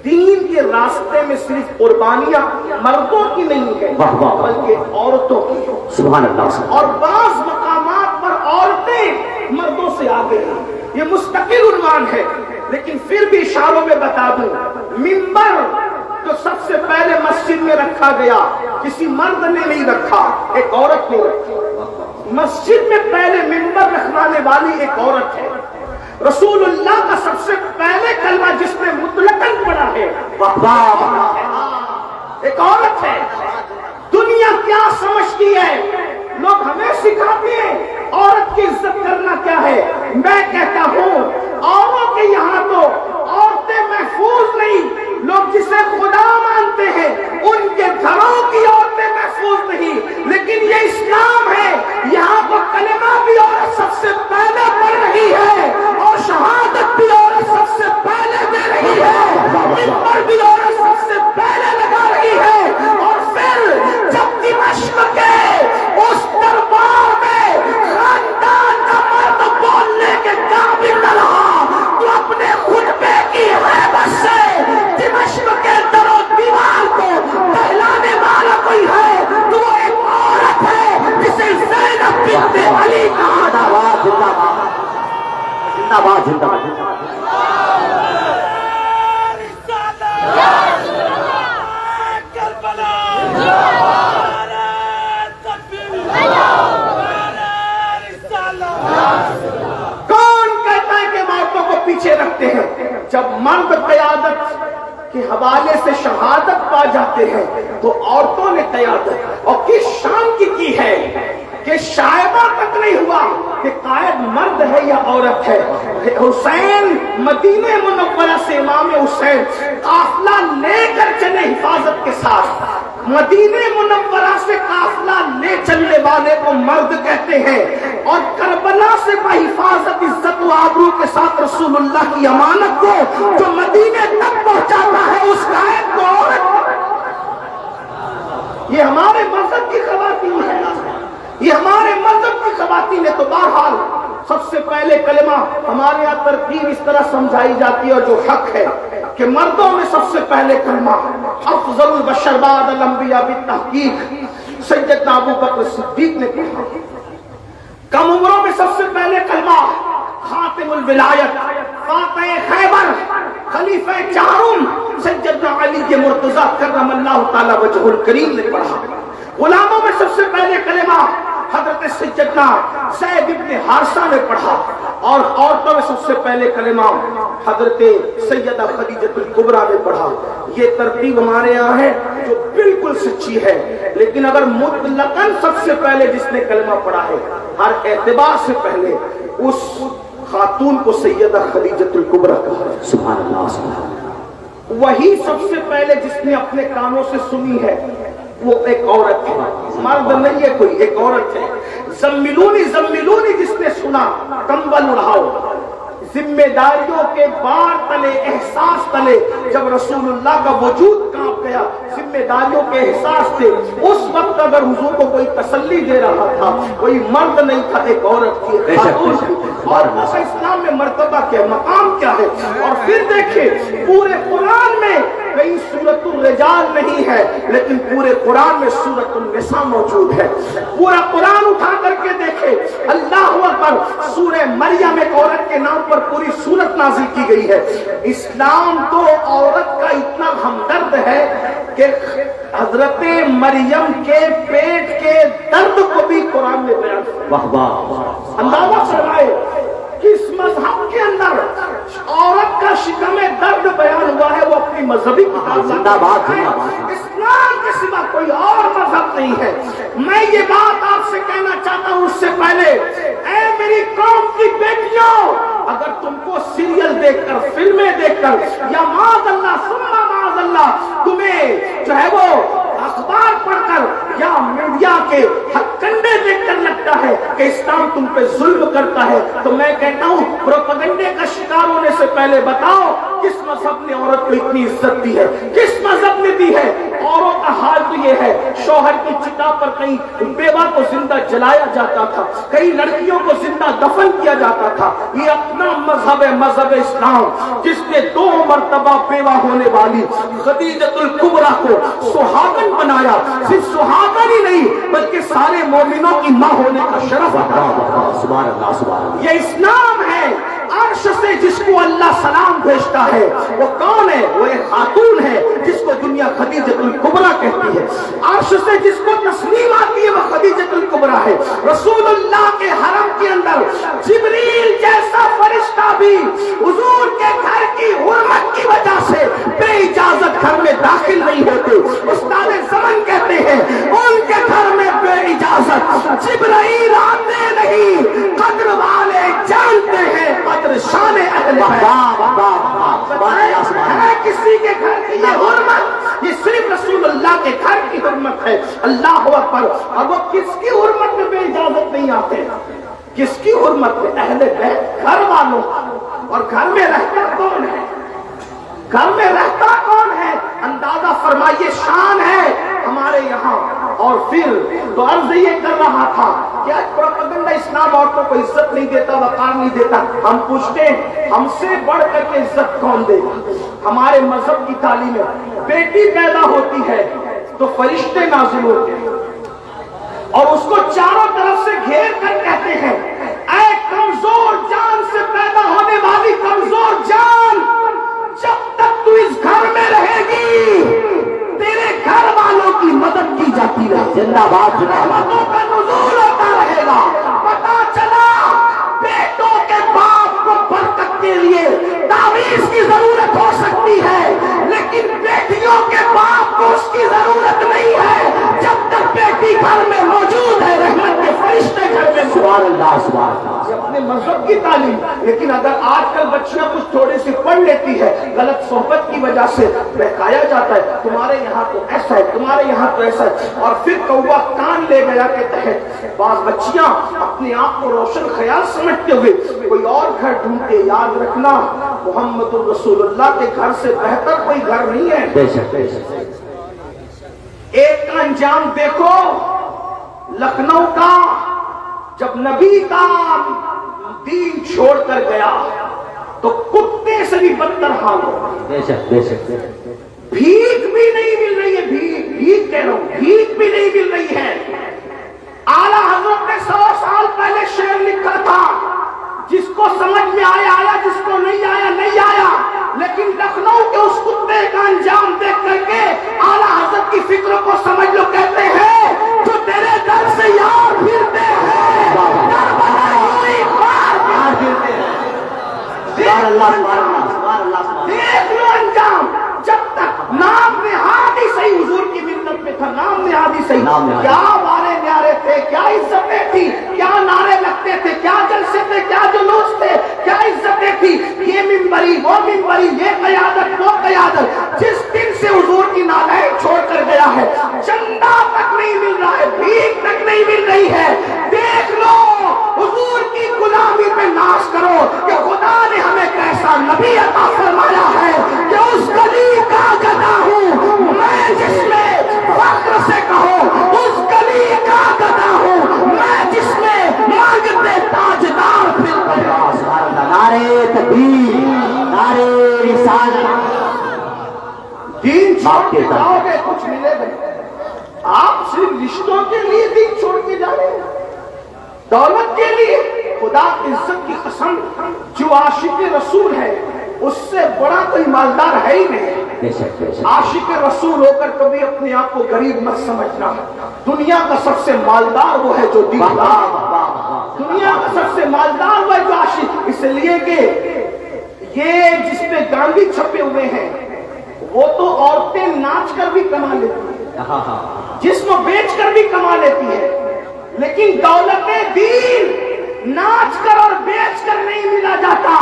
دین کے راستے میں صرف قربانیاں مردوں کی نہیں ہے بلکہ عورتوں کی ہے۔ سبحان اللہ۔ اور بعض مقامات پر عورتیں مردوں سے آگے ہیں، یہ مستقل عنوان ہے، لیکن پھر بھی اشاروں میں بتا دوں، منبر جو سب سے پہلے مسجد میں رکھا گیا کسی مرد نے نہیں رکھا، ایک عورت نے رکھا۔ مسجد میں پہلے منبر رکھوانے والی ایک عورت ہے۔ رسول اللہ کا سب سے پہلے کلمہ جس نے مطلقاً پڑھا ہے ایک عورت ہے۔ دنیا کیا سمجھتی ہے؟ لوگ ہمیں سکھاتے ہیں عورت کی عزت کرنا کیا ہے۔ میں کہتا ہوں عورتوں کے یہاں تو عورتیں محفوظ نہیں، لوگ جسے خدا مانتے ہیں ان کے گھروں کی عورتیں محفوظ نہیں، لیکن یہ اسلام ہے، یہاں کو کلمہ بھی عورت سب سے پہلے پڑھ رہی ہے اور شہادت بھی عورت سب سے پہلے دے رہی ہے، منبر بھی عورت سب سے پہلے لگا رہی ہے۔ اور پھر جب دمشق کے اس دربار میں خاندان کا مرد بولنے کے قابل نہ رہا تو اپنے خطبے کی حیبت سے دمشق کے در و دیوار کو ٹہلانے والا کوئی ہے تو وہ ایک عورت ہے جسے زینب بنت علی کہا جاتا ہے۔ زندہ باد زندہ باد۔ کون کہتا ہے کہ عورتوں کو پیچھے رکھتے ہیں؟ جب مرد قیادت کے حوالے سے شہادت پا جاتے ہیں تو عورتوں نے قیادت اور کس شان کی ہے کہ شائبہ تک نہیں ہوا کہ قائد مرد ہے یا عورت ہے۔ حسین مدینہ منورہ سے امام حسین قافلہ لے کر چلے حفاظت کے ساتھ، مدینہ منورہ سے قافلہ لے چلنے والے کو مرد کہتے ہیں، اور کربلا سے بحفاظت عزت و آبرو کے ساتھ رسول اللہ کی امانت کو جو مدینے تک پہنچاتا ہے اس قائد کو عورت۔ یہ ہمارے مذہب کی خواتین ہے، یہ ہمارے مذہب کی خواتین ہے۔ تو بہرحال سب سے پہلے کلمہ ہمارے یہاں ترتیب اس طرح سمجھائی جاتی ہے اور جو حق ہے کہ مردوں میں سب سے پہلے کلمہ افضل البشر بعد الانبیاء بالتحقیق سیدنا ابو بکر صدیق نے کہا۔ کم عمروں میں سب سے پہلے کلمہ خاتم الولایت فاتح خیبر خلیفہ چہارم سیدنا علی مرتضیٰ کرم اللہ تعالی وجہ الکریم نے پڑھا۔ غلاموں میں سب سے پہلے کلمہ حضرت سیدنا زید بن حارثہ نے پڑھا، اور عورتوں میں سب سے پہلے کلمہ حضرت سیدہ خدیجہ الکبریٰ نے پڑھا۔ یہ ترتیب ہمارے یہاں ہے جو بالکل سچی ہے، لیکن اگر مطلقاً سب سے پہلے جس نے کلمہ پڑھا ہے ہر اعتبار سے پہلے اس خاتون کو سیدہ خدیجہ الکبریٰ کہا ہے۔ سبحان اللہ سبحان اللہ۔ وہی سب سے پہلے جس نے اپنے کانوں سے سنی ہے وہ ایک عورت ہے، مرد نہیں ہے کوئی، ایک عورت ہے۔ زملونی زملونی جس نے سنا کمبل اڑاؤ، ذمہ داریوں کے بار تلے احساس تلے جب رسول اللہ کا وجود کانپ گیا، ذمہ داریوں کے احساس سے اس وقت اگر حضور کو کوئی تسلی دے رہا تھا کوئی مرد نہیں تھا، ایک عورت تھی، خاتون تھی۔ اور اسلام میں مرتبہ کیا، مقام کیا ہے۔ اور پھر دیکھیں پورے قرآن میں کہیں سورۃ الرجال نہیں ہے لیکن پورے قرآن میں سورۃ النساء موجود ہے۔ پورا قرآن اٹھا کر کے دیکھیں اللہ اکبر. سورہ مریم ایک عورت کے نام پر پوری سورت نازل کی گئی ہے. اسلام تو عورت کا اتنا ہمدرد ہے کہ حضرت مریم کے پیٹ کے درد کو بھی قرآن میں بیان کیا. اندازہ فرمائے کس مذہب کے اندر عورت کا شکم درد بیان ہوا ہے وہ اپنی مذہبی کتاب ہے. اسلام کے سوا کوئی اور مذہب نہیں ہے. میں یہ بات آپ سے کہنا چاہتا ہوں اس سے پہلے، اے میری قوم کی بیٹیوں، اگر تم کو سیریل دیکھ کر، فلمیں دیکھ کر، یا معاذ اللہ ثم معاذ اللہ تمہیں جو ہے وہ اخبار پڑھ کر یا میڈیا کے کنڈے دیکھ کر لگتا ہے کہ اسلام تم پہ ظلم کرتا ہے، تو میں کہتا ہوں پروپیگنڈے کا شکار ہونے سے پہلے بتاؤ کس مذہب نے عورت کو اتنی عزت دی ہے؟ کس مذہب نے دی ہے؟ عورتوں کا حال تو یہ ہے، شوہر کی چتا پر کہیں بیوہ کو زندہ جلایا جاتا تھا، کئی لڑکیوں کو زندہ دفن کیا جاتا تھا. یہ اپنا مذہب ہے، مذہب اسلام، جس نے 2 مرتبہ بیوہ ہونے والی خدیجۃ الکبریٰ کو سہاگن بنایا. صرف سہاگن ہی نہیں بلکہ سارے مومنوں کی ماں ہونے کا شرف عطا. یہ اسلام ہے. عرش سے جس کو اللہ سلام بھیجتا ہے وہ کون ہے؟ وہ ایک خاتون ہے جس کو دنیا خدیجۃ الکبریٰ کہتی ہے. عرش سے جس کو تسلیم آتی ہے وہ خدیجۃ الکبریٰ ہے. رسول اللہ کے حرم کے اندر جبریل جیسا فرشتہ بھی حضور کے گھر کی حرمت کی وجہ سے بے اجازت گھر میں داخل نہیں ہوتے. استاد زمن کہتے ہیں ان کے گھر میں بے اجازت جبرائیل آتے نہیں. قدر والے جانتے ہیں قدر شان اہل ہے. کسی کے گھر کی یہ حرمت، یہ صرف رسول اللہ کے گھر کی حرمت ہے. اللہ اکبر. اور وہ کس کی حرمت میں بے اجازت نہیں آتے؟ کس کی حرمت میں؟ اہل بیت، گھر والوں. اور گھر میں رہتا کون ہے؟ گھر میں رہتا کون ہے؟ اندازہ فرمائیے. شان ہے ہمارے یہاں. اور پھر تو عرض یہ کر رہا تھا کیا پروپیگنڈا اسلام عورتوں کو عزت نہیں دیتا، وقار نہیں دیتا؟ ہم پوچھتے ہیں ہم سے بڑھ کر کے عزت کون دے گا؟ ہمارے مذہب کی تعلیم ہے بیٹی پیدا ہوتی ہے تو فرشتے نازل ہوتے ہیں اور اس کو چاروں طرف سے گھیر کر کہتے ہیں اے کمزور جان سے پیدا ہونے والی کمزور جان، جب تک تو اس گھر میں رہے گی تیرے گھر والوں کی مدد کی جاتی رہے. زندہ باد. رحمتوں کا نزول ہوتا رہے گا. پتا چلا بیٹوں کے باپ کو برکت کے لیے تعویذ کی ضرورت ہو سکتی ہے لیکن بیٹیوں کے باپ کو اس کی ضرورت نہیں ہے. جب تک بیٹی گھر میں موجود ہے رحمت کے فرشتے گھر میں. سبحان اللہ سبحان اللہ. اپنے مذہب کی تعلیم. لیکن اگر آج کل بچیاں کچھ تھوڑی سی پڑھ لیتی ہے غلط صحبت کی وجہ سے بہکایا جاتا ہے تمہارے یہاں تو ایسا ہے، تمہارے یہاں تو ایسا ہے. اور پھر کوا کان لے گیا کے تحت بعض بچیاں اپنے آپ کو روشن خیال سمجھتے ہوئے کوئی اور گھر ڈھونڈتے. یاد رکھنا محمد الرسول اللہ کے گھر سے بہتر کوئی گھر نہیں ہے. ایک کا انجام دیکھو لکھنؤ کا، جب نبی کا دین چھوڑ کر گیا تو کتے سے بھی بدتر حال ہو. بھیک بھی نہیں مل رہی ہے. بھیک کہہ رہا ہوں، بھیک بھی نہیں مل رہی ہے. اعلیٰ حضرت نے 100 سال پہلے شعر لکھا تھا جس کو سمجھ میں آیا آیا، جس کو نہیں آیا نہیں آیا. لیکن لکھنؤ کے اس کتے کا انجام دیکھ کر کے اعلیٰ حضرت کی فکر کو سمجھ لو. کہتے ہیں جو تیرے در سے یار پھرتے ہیں دیکھ لو انجام. جب تک نام نہادی صحیح حضور کی ملت میں تھا، نام نہادی صحیح. کیا بارے نیارے تھے، کیا عزتیں تھی، کیا نعرے لگتے تھے، کیا جلسے تھے، کیا جلوس تھے، کیا عزتیں تھی. یہ منبری وہ منبری، یہ قیادت وہ قیادت. جس دن سے حضور کی نالین چھوڑ کر گیا ہے چندہ تک نہیں مل رہا ہے، بھیک تک نہیں مل رہی ہے. دیکھ لو حضور کی غلامی پہ ناز کرو کہ خدا نے ہمیں کیسا نبی عطا فرمایا ہے کہ اس گلی کا گدا ہوں میں جس میں فخر سے کہو، اس گلی کا گدا ہوں میں جس میں مانگتے تاجدار پھرتے. نعرے تکبیر، نعرے رسالت. دین چھوڑ کے جاؤ گے کچھ ملے گا. آپ صرف رشتوں کے لیے دین چھوڑ کے جا رہے ہیں. دولت کے لیے خدا کی عزت کی قسم جو عاشق رسول ہے اس سے بڑا کوئی مالدار ہے ہی نہیں. عاشق رسول ہو کر کبھی اپنے آپ کو غریب مت سمجھنا. دنیا کا سب سے مالدار وہ ہے جو دیندار. دنیا کا سب سے مالدار وہ ہے جو عاشق. اس لیے کہ یہ جس پہ گاندھی چھپے ہوئے ہیں وہ تو عورتیں ناچ کر بھی کما لیتی ہیں, جسم بیچ کر بھی کما لیتی ہے, لیکن دولت دین ناچ کر اور بیچ کر نہیں ملا جاتا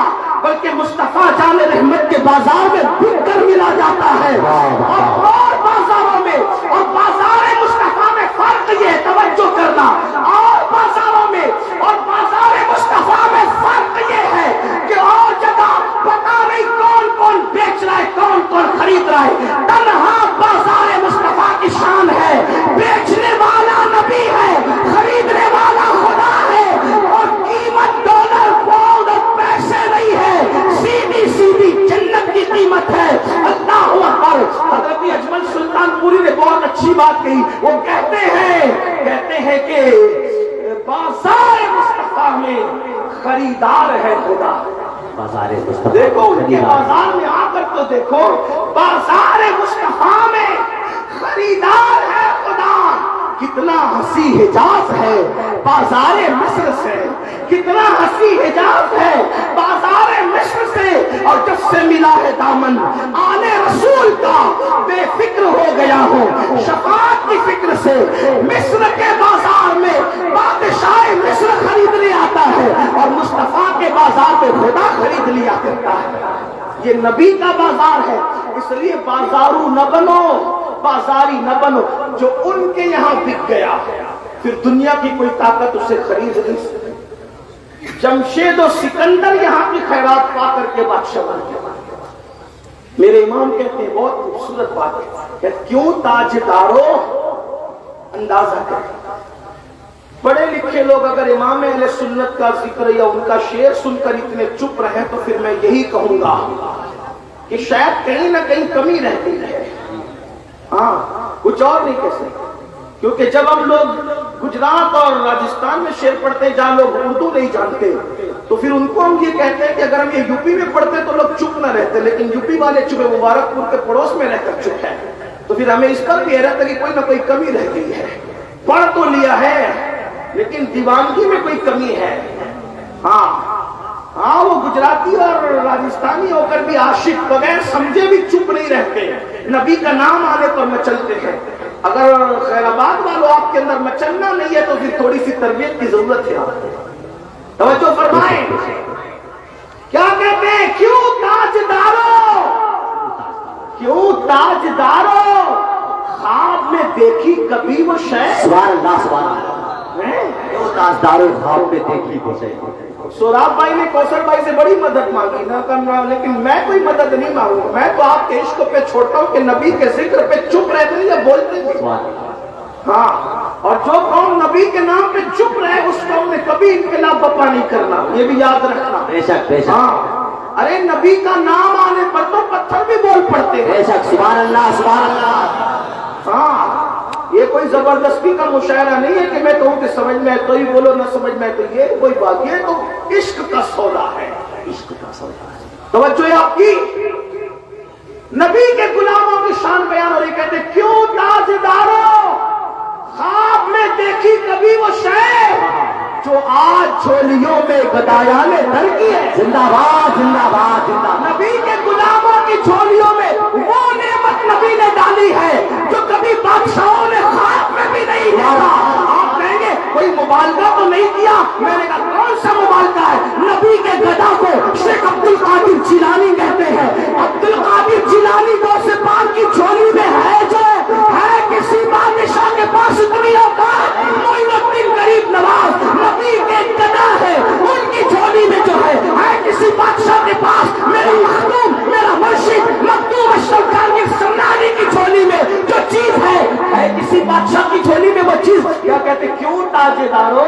بلکہ مصطفیٰ جان رحمت کے بازار میں بک کر ملا جاتا ہے. اور بازاروں میں اور بازار مصطفیٰ میں فرق یہ ہے, توجہ کرنا, اور بازاروں میں اور بازار مصطفیٰ میں فرق یہ ہے کہ اور جگہ پتا نہیں کون کون بیچ رہا ہے کون کون خرید رہا ہے. تنہا بازار مصطفیٰ کی شان ہے, بیچنے والا نبی ہے, خریدنے والا خدا ہے, اور قیمت ڈالر پاؤنڈ اور پیسے نہیں ہے, سیدھی سیدھی جنت کی قیمت ہے. اللہ اکبر. حضرت اجمل سلطان پوری نے بہت اچھی بات کہی. وہ کہتے ہیں کہ بازار مصطفیٰ میں خریدار ہے خدا. بازار مصطفیٰ, دیکھو ان کے بازار میں آ کر تو دیکھو, بازار مصطفیٰ میں خریدار ہے خدا. کتنا ہنسی حجاز ہے بازار مصر سے, کتنا ہنسی حجاز ہے بازار مصر سے. اور جب سے ملا ہے دامن آنے رسول کا بے فکر ہو گیا ہوں شفاعت کی فکر سے. مصر کے بازار میں بادشاہ مصر خریدنے آتا ہے اور مصطفیٰ کے بازار میں خدا خرید لیا کرتا ہے. یہ نبی کا بازار ہے. اس لیے بازارو نہ بنو, بازاری نہ بنو. جو ان کے یہاں بک گیا پھر دنیا کی کوئی طاقت اسے خرید نہیں سکتی. جمشید و سکندر یہاں کی خیرات پا کر کے بادشاہ بن گیا. میرے امام کہتے ہیں بہت خوبصورت بات ہے کہ کیوں تاجدارو اندازہ کریں. پڑھے لکھے لوگ اگر امام اہل سنت کا ذکر یا ان کا شعر سن کر اتنے چپ رہے تو پھر میں یہی کہوں گا کہ شاید کہیں نہ کہیں کمی رہتی ہے. ہاں, کچھ اور نہیں کہہ سکتے, کیونکہ جب ہم لوگ گجرات اور راجستھان میں شعر پڑھتے ہیں جہاں لوگ اردو نہیں جانتے تو پھر ان کو ہم یہ کہتے ہیں کہ اگر ہم یہ یوپی میں پڑھتے تو لوگ چپ نہ رہتے, لیکن یوپی والے چپ, مبارک پور کے پڑوس میں رہ کر چپ ہے, تو پھر ہمیں اس پر بھی حیرت ہے کہ کوئی نہ کوئی کمی رہ گئی ہے. پڑھ تو لیا ہے لیکن دیوانگی میں کوئی کمی ہے. ہاں وہ گجراتی اور راجستھانی ہو کر بھی عاشق بغیر سمجھے بھی چپ نہیں رہتے, نبی کا نام آنے پر مچلتے ہیں. اگر خیر آباد والوں آپ کے اندر مچلنا نہیں ہے تو پھر تھوڑی سی تربیت کی ضرورت ہے. توجہ فرمائیں, کیا کہتے ہیں, کیوں تاجدارو, کیوں تاجدارو خواب میں دیکھی کبھی وہ شے. سبحان اللہ, سبحان اللہ. کیوں تاجدارو خواب میں دیکھی وہ شے. سوراب بھائی نے کوثر بھائی سے بڑی مدد مانگی نہ کرنا, لیکن میں کوئی مدد نہیں مانگوں. میں تو آپ کے عشق پہ چھوڑتا ہوں کہ نبی کے ذکر پہ چپ رہتے ہیں یا بولتے ہیں. ہاں, اور جو قوم نبی کے نام پہ چپ رہے اس قوم نے کبھی انقلاب برپا نہیں کرنا, یہ بھی یاد رکھنا. بے شک, بے شک. ہاں, ارے نبی کا نام آنے پر تو پتھر بھی بول پڑتے ہیں. بے شک, سبحان اللہ, سبحان اللہ. ہاں, یہ کوئی زبردستی کا مشاعرہ نہیں ہے کہ میں کہوں کہ سمجھ میں تو ہی بولو, نہ سمجھ میں تو یہ کوئی بات. یہ تو عشق کا سودا ہے, عشق کا سودا ہے. توجہ ہے آپ کی. نبی کے غلاموں کی شان بیان ہو رہی, کہتے کیوں تاجدارو خواب میں دیکھی کبھی وہ شے جو آج جھولیوں میں گدایان در کی ہے. زندہ باد, زندہ باد, زندہ باد. نبی کے غلاموں کی جھولیوں میں وہ نعمت نبی نے ڈالی ہے جو کبھی بادشاہوں نے خواب میں بھی نہیں دیکھا. آپ کہیں گے کوئی مبالغہ تو نہیں کیا, میں نے کہا کون سا مبالغہ ہے. نبی کے گدا کو شیخ عبد القادر جیلانی کہتے ہیں. عبد القادر جیلانی کو سے پاک کی جھولی میں ہے جو ہے کسی بادشاہ کے پاس اتنی اوقات. معین الدین غریب نواز نبی کے گدا ہے, ان کی جھولی میں جو ہے کسی بادشاہ کے پاس. میرا مخدوم, میرا مرشد مخدوم اشرف جہانگیر سمنانی کی جھولی میں جو چیز ہے کسی بادشاہ کی جھولی میں وہ چیز. کیا کہتے کیوں تاجدارو,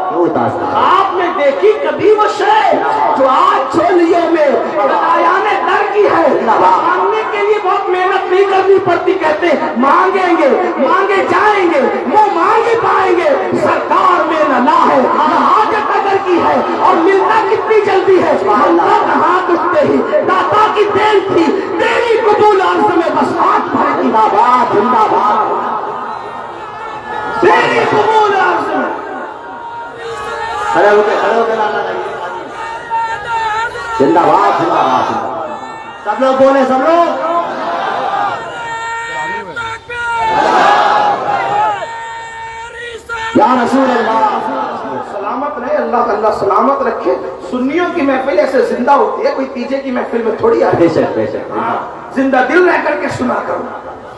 کیوں تاجدارو آپ نے دیکھی کبھی وہ شے جو آج جھولیوں میں گدایان در کی ہے. مانگنے کے لیے بہت محنت نہیں کرنی پڑتی. کہتے مانگیں گے, مانگے جائیں گے, وہ مانگے پائیں گے. سرکار میں نہ ہے, تیری قبول عرض میں کھڑے ہو کے لانا چاہیے. زندہ باد زندہ باد زندہ باد. سب لوگ بولے سب لوگ. یا رسول اللہ. سلامت رہے. اللہ اللہ سلامت رکھے. سنیوں کی محفل ایسے زندہ ہوتی ہے, کوئی تیجے کی محفل میں تھوڑی آتی بے شک بے شک. ہے. زندہ دل رہ کر کے سنا کرو.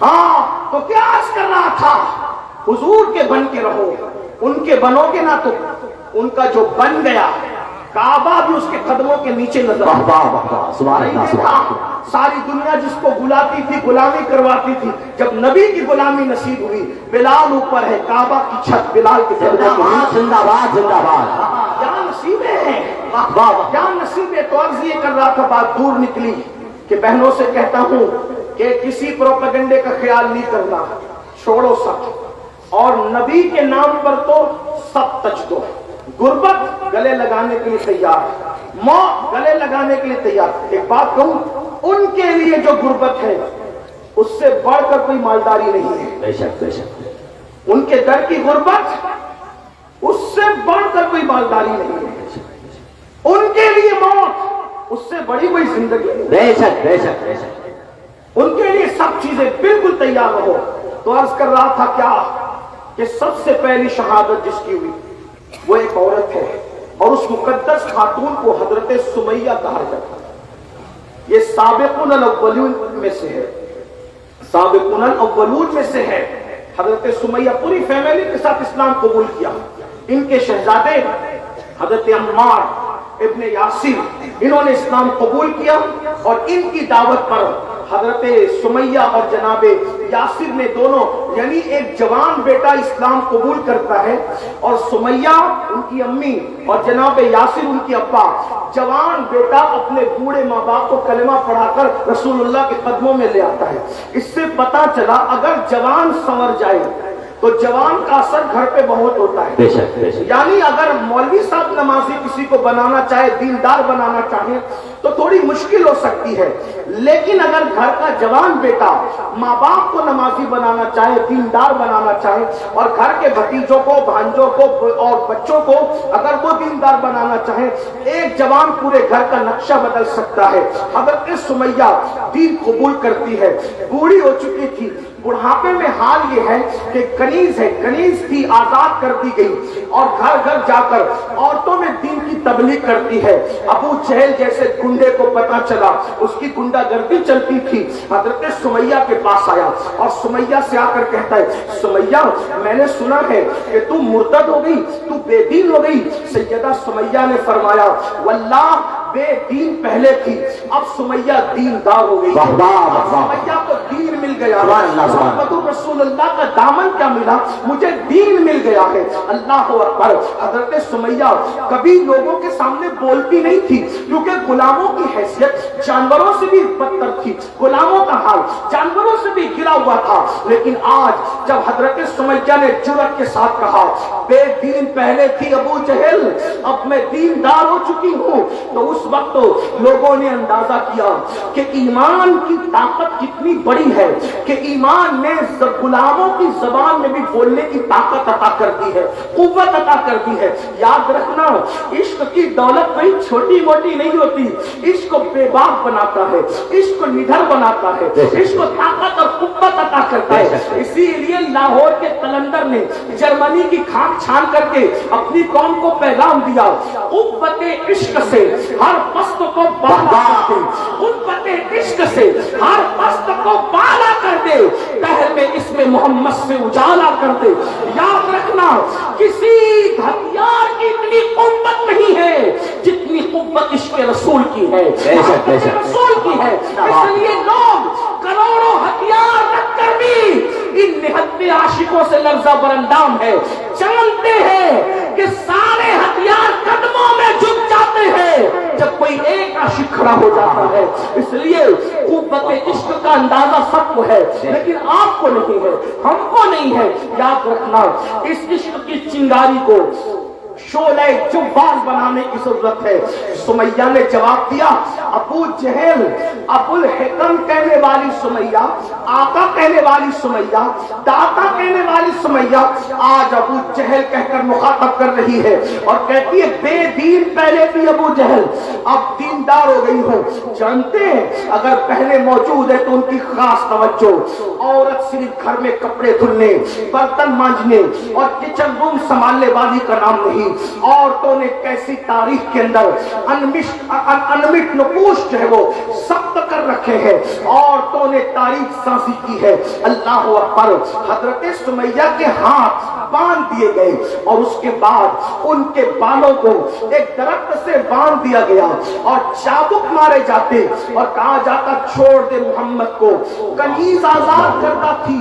ہاں تو کیا عرض کر رہا تھا, حضور کے بن کے رہو. ان کے بنو گے نا تو ان کا جو بن گیا کعبہ بھی اس کے قدموں کے نیچے نظر آتا. واہ واہ واہ. سبحان اللہ سبحان اللہ. ساری دنیا جس کو بلاتی تھی, غلامی کرواتی تھی, جب نبی کی غلامی نصیب ہوئی, بلال اوپر ہے, کعبہ کی چھت بلال کے زندہ باد زندہ باد زندہ باد. کیا نصیبیں ہیں, کیا نصیبیں. تو عرض یہ کر رہا تھا, بات دور نکلی کہ بہنوں سے کہتا ہوں کہ کسی پروپیگنڈے کا خیال نہیں کرنا, چھوڑو سب, اور نبی کے نام پر تو سب تج دو. غربت گلے لگانے کے لیے تیار, موت گلے لگانے کے لیے تیار. ایک بات کہوں, ان کے لیے جو غربت ہے اس سے بڑھ کر کوئی مالداری نہیں ہے. بے شک بے شک. ان کے در کی غربت اس سے بڑھ کر کوئی مالداری نہیں ہے. ان کے لیے موت اس سے بڑی کوئی زندگی نہیں. بے شک بے شک بے شک. ان کے لیے سب چیزیں بالکل تیار رہو. تو عرض کر رہا تھا کیا کہ سب سے پہلی شہادت جس کی ہوئی وہ ایک عورت ہے, اور اس مقدس خاتون کو حضرت سمیہ کہا جاتا ہے. یہ سابقون الاولون میں سے ہے, سابقون الاولون میں سے ہے. حضرت سمیہ پوری فیملی کے ساتھ اسلام قبول کیا. ان کے شہزادے حضرت عمار ابن یاسر, انہوں نے اسلام قبول کیا, اور ان کی دعوت پر حضرت سمیہ اور جناب یاسر نے دونوں, یعنی ایک جوان بیٹا اسلام قبول کرتا ہے, اور سمیہ ان کی امی اور جناب یاسر ان کی ابا, جوان بیٹا اپنے بوڑھے ماں باپ کو کلمہ پڑھا کر رسول اللہ کے قدموں میں لے آتا ہے. اس سے پتا چلا اگر جوان سنور جائے تو جوان کا اثر گھر پہ بہت ہوتا ہے. بے شک بے شک. یعنی اگر مولوی صاحب نمازی کسی کو بنانا چاہے, دیندار بنانا چاہے تو تھوڑی مشکل ہو سکتی ہے, لیکن اگر گھر کا جوان بیٹا ماں باپ کو نمازی بنانا چاہے, دیندار بنانا چاہے, اور گھر کے بھتیجوں کو, بھانجوں کو اور بچوں کو اگر وہ دیندار بنانا چاہے, ایک جوان پورے گھر کا نقشہ بدل سکتا ہے. حضرت سمیہ دین قبول کرتی ہے, بوڑھی ہو چکی تھی, بڑھاپے میں حال یہ ہے کہ کنیز ہے, کنیز تھی, آزاد کر دی گئی, اور گھر گھر جا کر عورتوں میں دین کی تبلیغ کرتی ہے. ابو جہل جیسے گنڈے کو پتا چلا, اس کی گنڈا گردی چلتی تھی, حضرت سمیہ کے پاس آیا, اور سمیہ سے آ کر کہتا ہے, سمیہ میں نے سنا ہے کہ تو مرتد ہو گئی, تو بے دین ہو گئی. سیدہ سمیہ نے فرمایا, واللہ بے دین پہلے تھی, اب سمیہ دیندار ہو گئی. سمیہ کو دین مل گیا, محمد رسول اللہ کا دامن کیا ملا, مجھے دین مل گیا ہے. اللہ اکبر. حضرت سمیہ کبھی لوگوں کے سامنے بولتی نہیں تھی, کیونکہ غلاموں کی حیثیت جانوروں سے بھی بدتر تھی, غلاموں کا حال جانوروں سے بھی گرا ہوا تھا. لیکن آج جب حضرت سمیہ نے جرأت کے ساتھ کہا, بے دین پہلے تھی ابو جہل, اب میں دیندار ہو چکی ہوں, تو اس وقت لوگوں نے اندازہ کیا کہ ایمان کی طاقت کتنی بڑی ہے, کہ ایمان نے غلاموں کی زبان میں بھی بولنے کی طاقت عطا کر دی ہے, قوت عطا کر دی ہے. یاد رکھنا, عشق کی دولت کوئی چھوٹی موٹی نہیں ہوتی, عشق کو بے باک بناتا ہے, عشق کو نڈر بناتا ہے, عشق کو طاقت اور قوت عطا کرتا ہے. اسی لیے لاہور کے قلندر نے جرمنی کی کھانک چھان کر کے اپنی قوم کو پیغام دیا, قوت عشق سے ہر پست کو بالا کر دے, قوت عشق سے ہر پست کو بالا کر دے, پہل میں اس میں محمد سے اجالا کر دے. یاد رکھنا, کسی ہتھیار کی اتنی قوت نہیں ہے جتنی قوت عشق رسول کی ہے, رسول کی ہے. اس لیے لوگ کروڑوں ہتھیار رکھ کر بھی ان نہتے عاشقوں سے لرزہ برندام ہے, جانتے ہیں کہ سارے ہتھیار قدموں میں جھک جاتے ہیں جب کوئی ایک عاشق کھڑا ہو جاتا ہے. اس لیے قوت عشق کا اندازہ سب کو ہے, لیکن آپ کو نہیں ہے, ہم کو نہیں ہے. یاد رکھنا, اس عشق کی چنگاری کو شعلہ جبال بنانے کی ضرورت ہے. سمیہ نے جواب دیا, ابو جہل, ابو الحکم کہنے والی سمیہ, آقا کہنے والی سمیہ, داتا کہنے والی سمیہ آج ابو جہل کہہ کر مخاطب کر رہی ہے اور کہتی ہے بے دین پہلے بھی ابو جہل اب دیندار ہو گئی ہو. جانتے ہیں اگر پہلے موجود ہے تو ان کی خاص توجہ عورت صرف گھر میں کپڑے دھلنے برتن مانجنے اور کچن روم سنبھالنے والی کا نام نہیں. عورتوں نے کیسی تاریخ کے اندر انمٹ نقوش جو ہے وہ ثبت کر رکھے ہیں. عورتوں نے تاریخ سازی کی ہے. اللہ اکبر. حضرت سمیہ کے ہاتھ باندھ دیے گئے اور اس کے بعد ان کے بالوں کو ایک درخت سے باندھ دیا گیا اور چابک مارے جاتے اور کہا جاتا چھوڑ دے محمد کو. کنیز آزاد کرتا تھی,